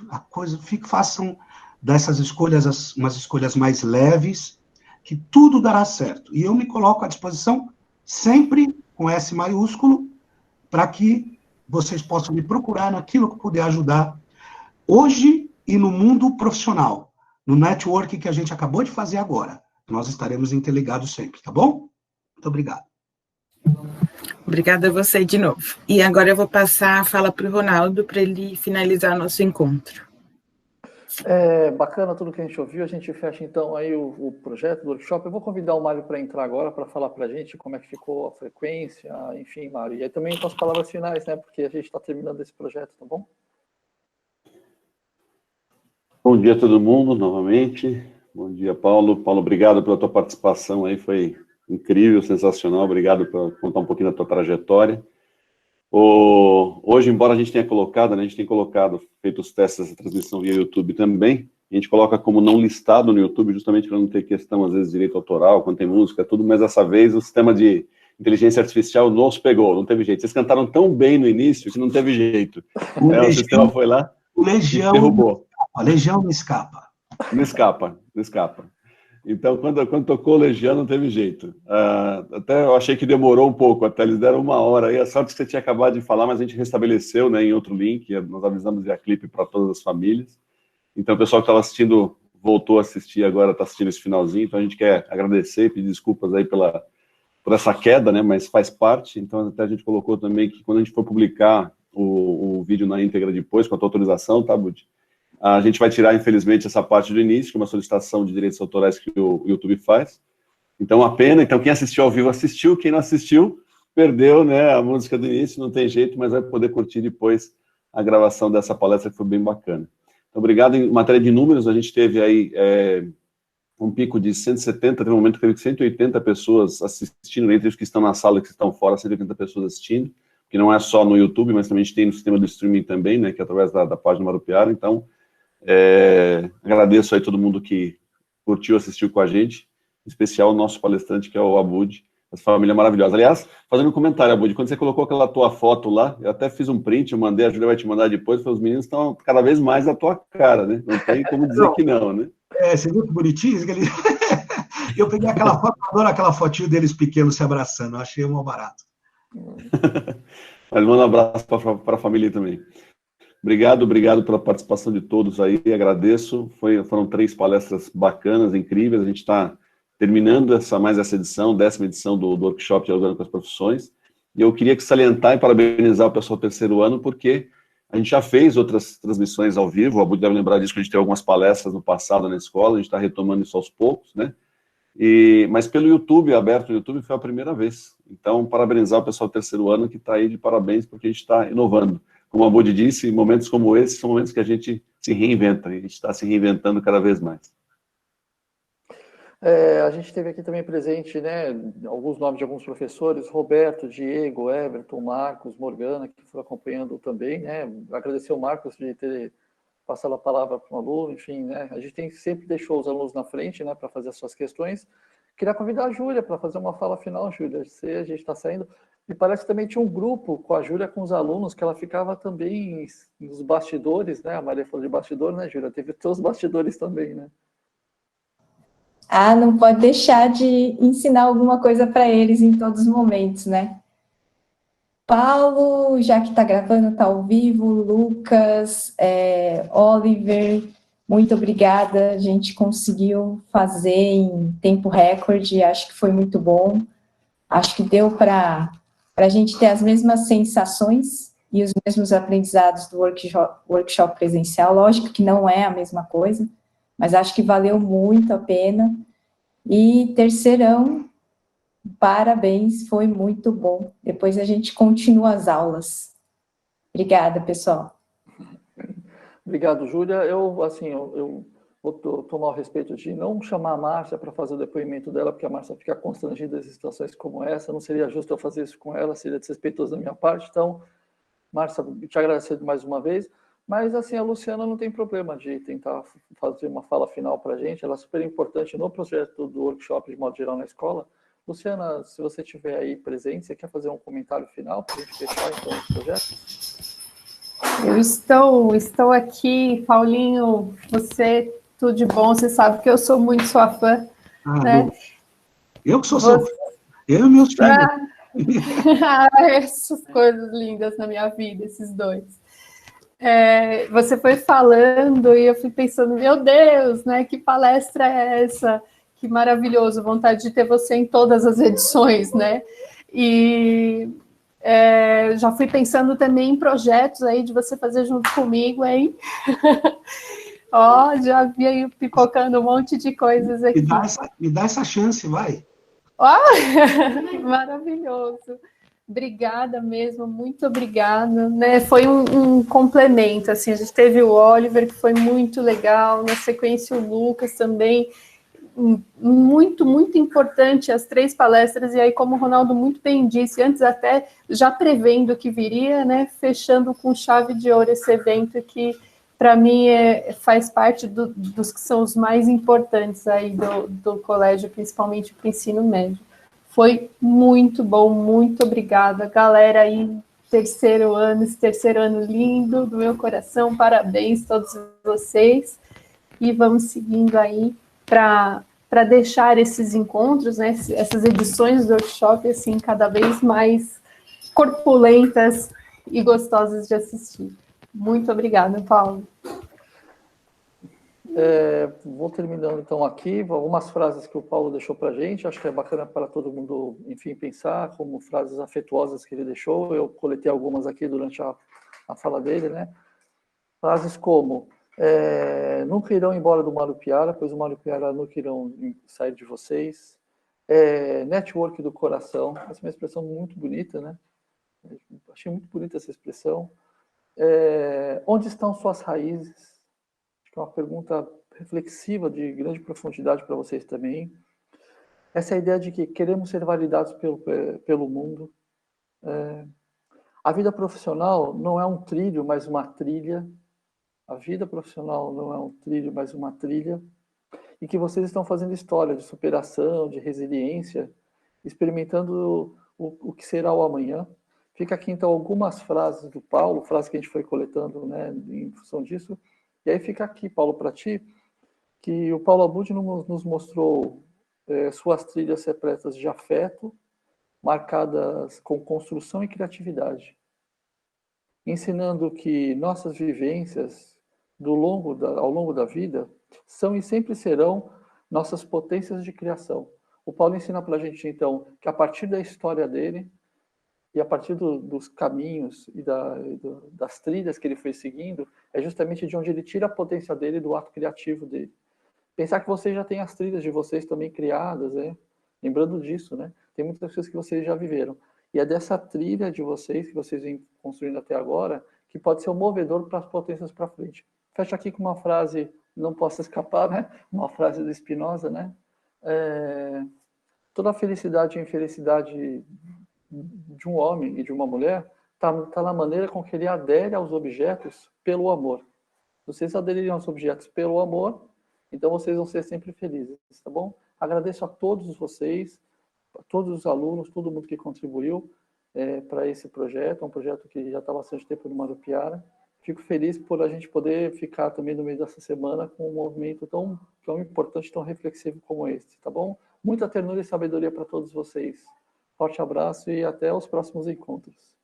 façam dessas escolhas umas escolhas mais leves, que tudo dará certo. E eu me coloco à disposição sempre com S maiúsculo, para que vocês possam me procurar naquilo que puder ajudar hoje e no mundo profissional, no network que a gente acabou de fazer agora. Nós estaremos interligados sempre, tá bom? Muito obrigado. Obrigada a você de novo. E agora eu vou passar a fala para o Ronaldo, para ele finalizar nosso encontro. Bacana tudo que a gente ouviu. A gente fecha, então, aí o projeto do workshop. Eu vou convidar o Mário para entrar agora, para falar para a gente como é que ficou a frequência, enfim, Mário. E aí também com as palavras finais, né? Porque a gente está terminando esse projeto, tá bom? Bom dia a todo mundo, novamente. Bom dia, Paulo. Paulo, obrigado pela tua participação aí, foi incrível, sensacional. Obrigado por contar um pouquinho da tua trajetória. Hoje, embora a gente tenha colocado, né, a gente tem feito os testes dessa transmissão via YouTube também, a gente coloca como não listado no YouTube, justamente para não ter questão, às vezes, de direito autoral, quando tem música, tudo, mas dessa vez o sistema de inteligência artificial nos pegou, não teve jeito. Vocês cantaram tão bem no início que não teve jeito. O sistema foi lá e derrubou. A Legião não escapa. Não escapa. Então, quando tocou Legião, não teve jeito. Até eu achei que demorou um pouco, até eles deram 1 hora aí. A sorte que você tinha acabado de falar, mas a gente restabeleceu, né, em outro link, nós avisamos via clipe para todas as famílias. Então, o pessoal que estava assistindo, voltou a assistir, agora está assistindo esse finalzinho. Então, a gente quer agradecer e pedir desculpas aí por essa queda, né, mas faz parte. Então, até a gente colocou também que quando a gente for publicar o vídeo na íntegra depois, com a tua autorização, tá, Budi? A gente vai tirar, infelizmente, essa parte do início, que é uma solicitação de direitos autorais que o YouTube faz. Então, a pena. Então, quem assistiu ao vivo assistiu, quem não assistiu, perdeu, né, a música do início, não tem jeito, mas vai poder curtir depois a gravação dessa palestra, que foi bem bacana. Então, obrigado. Em matéria de números, a gente teve aí um pico de 170, teve um momento que teve 180 pessoas assistindo, entre os que estão na sala e que estão fora, 180 pessoas assistindo, que não é só no YouTube, mas também a gente tem no sistema do streaming também, né, que é através da página Marupiara. Então, agradeço aí todo mundo que curtiu, assistiu com a gente, em especial o nosso palestrante, que é o Abud, essa família maravilhosa. Aliás, fazendo um comentário, Abud, quando você colocou aquela tua foto lá, eu até fiz um print, eu mandei, a Júlia vai te mandar depois, porque os meninos estão cada vez mais na tua cara, né? Não tem como dizer que não, né? Você viu que bonitinho? Eu peguei aquela foto, adoro aquela fotinho deles pequenos se abraçando, eu achei um barato. Mas manda um abraço para a família também. Obrigado pela participação de todos aí, agradeço. Foram 3 palestras bacanas, incríveis. A gente está terminando mais essa edição, 10ª edição do workshop Dialogando com as Profissões. E eu queria salientar e parabenizar o pessoal do 3º ano, porque a gente já fez outras transmissões ao vivo, o Abu deve lembrar disso, que a gente teve algumas palestras no passado na escola, a gente está retomando isso aos poucos, né? Mas pelo YouTube, aberto no YouTube, foi a primeira vez. Então, parabenizar o pessoal do 3º ano que está aí de parabéns, porque a gente está inovando. Como a Budi disse, momentos como esse são momentos que a gente se reinventa, e a gente está se reinventando cada vez mais. A gente teve aqui também presente, né, alguns nomes de alguns professores, Roberto, Diego, Everton, Marcos, Morgana, que foram acompanhando também, né, agradecer ao Marcos de ter passado a palavra para um aluno, enfim, né, a gente sempre deixou os alunos na frente, né, para fazer as suas questões. Queria convidar a Júlia para fazer uma fala final, Júlia, se a gente está saindo. Me parece que também tinha um grupo com a Júlia, com os alunos, que ela ficava também nos bastidores, né, a Maria falou de bastidor, né, Júlia, teve todos os bastidores também, né. Ah, não pode deixar de ensinar alguma coisa para eles em todos os momentos, né? Paulo, já que está gravando, está ao vivo, Lucas, Oliver, muito obrigada, a gente conseguiu fazer em tempo recorde, acho que foi muito bom, acho que deu para a gente ter as mesmas sensações e os mesmos aprendizados do workshop presencial, lógico que não é a mesma coisa, mas acho que valeu muito a pena. E 3º, parabéns, foi muito bom. Depois a gente continua as aulas. Obrigada, pessoal. Obrigado, Júlia. Eu vou tomar o respeito de não chamar a Márcia para fazer o depoimento dela, porque a Márcia fica constrangida em situações como essa. Não seria justo eu fazer isso com ela, seria desrespeitoso da minha parte. Então, Márcia, te agradecer mais uma vez. Mas, assim, a Luciana não tem problema de tentar fazer uma fala final para a gente. Ela é super importante no projeto do workshop, de modo geral, na escola. Luciana, se você estiver aí presente, você quer fazer um comentário final para a gente fechar, então, esse projeto? Eu estou aqui, Paulinho, você, tudo de bom, você sabe que eu sou muito sua fã, né? Eu que sou seu fã, eu e meus filhos. Essas coisas lindas na minha vida, esses dois. Você foi falando e eu fui pensando, meu Deus, né? Que palestra é essa? Que maravilhoso, vontade de ter você em todas as edições, né? E já fui pensando também em projetos aí de você fazer junto comigo, hein? Já vi aí pipocando um monte de coisas aqui. Me dá essa chance, vai. Maravilhoso. Obrigada mesmo, muito obrigada, né? Foi um complemento, assim, a gente teve o Oliver, que foi muito legal, na sequência o Lucas também, muito, muito importante as 3 palestras, e aí, como o Ronaldo muito bem disse, antes até, já prevendo o que viria, né, fechando com chave de ouro esse evento que, para mim, faz parte dos que são os mais importantes aí do colégio, principalmente para o ensino médio. Foi muito bom, muito obrigada. Galera aí, 3º ano, esse 3º ano lindo do meu coração, parabéns a todos vocês. E vamos seguindo aí para deixar esses encontros, né, essas edições do workshop, assim, cada vez mais corpulentas e gostosas de assistir. Muito obrigada, Paulo. Vou terminando então aqui, algumas frases que o Paulo deixou para a gente, acho que é bacana para todo mundo, enfim, pensar, como frases afetuosas que ele deixou, eu coletei algumas aqui durante a fala dele, né? Frases como, nunca irão embora do Marupiara, pois o Marupiara nunca irão sair de vocês. Network do coração, essa é uma expressão muito bonita, né? Achei muito bonita essa expressão. Onde estão suas raízes? Acho que é uma pergunta reflexiva de grande profundidade para vocês também. Essa ideia de que queremos ser validados pelo mundo. A vida profissional não é um trilho, mas uma trilha. A vida profissional não é um trilho, mas uma trilha. E que vocês estão fazendo história de superação, de resiliência, experimentando o que será o amanhã. Fica aqui, então, algumas frases do Paulo, frases que a gente foi coletando, né, em função disso. E aí fica aqui, Paulo, para ti, que o Paulo Abud nos mostrou suas trilhas repletas de afeto, marcadas com construção e criatividade, ensinando que nossas vivências ao longo da vida são e sempre serão nossas potências de criação. O Paulo ensina para a gente, então, que a partir da história dele e a partir dos caminhos e das trilhas que ele foi seguindo, é justamente de onde ele tira a potência dele do ato criativo dele. Pensar que vocês já têm as trilhas de vocês também criadas, né? Lembrando disso, né? Tem muitas coisas que vocês já viveram. E é dessa trilha de vocês, que vocês vêm construindo até agora, que pode ser o movedor para as potências para frente. Fecho aqui com uma frase, não posso escapar, né? Uma frase do Spinoza, né? Toda a felicidade e infelicidade de um homem e de uma mulher está na maneira com que ele adere aos objetos pelo amor. Se vocês aderirem aos objetos pelo amor, então vocês vão ser sempre felizes, tá bom? Agradeço a todos vocês, a todos os alunos, todo mundo que contribuiu para esse projeto, é um projeto que já está há bastante tempo no Marupiara. Fico feliz por a gente poder ficar também no meio dessa semana com um movimento tão importante, tão reflexivo como esse, tá bom? Muita ternura e sabedoria para todos vocês. Forte abraço e até os próximos encontros.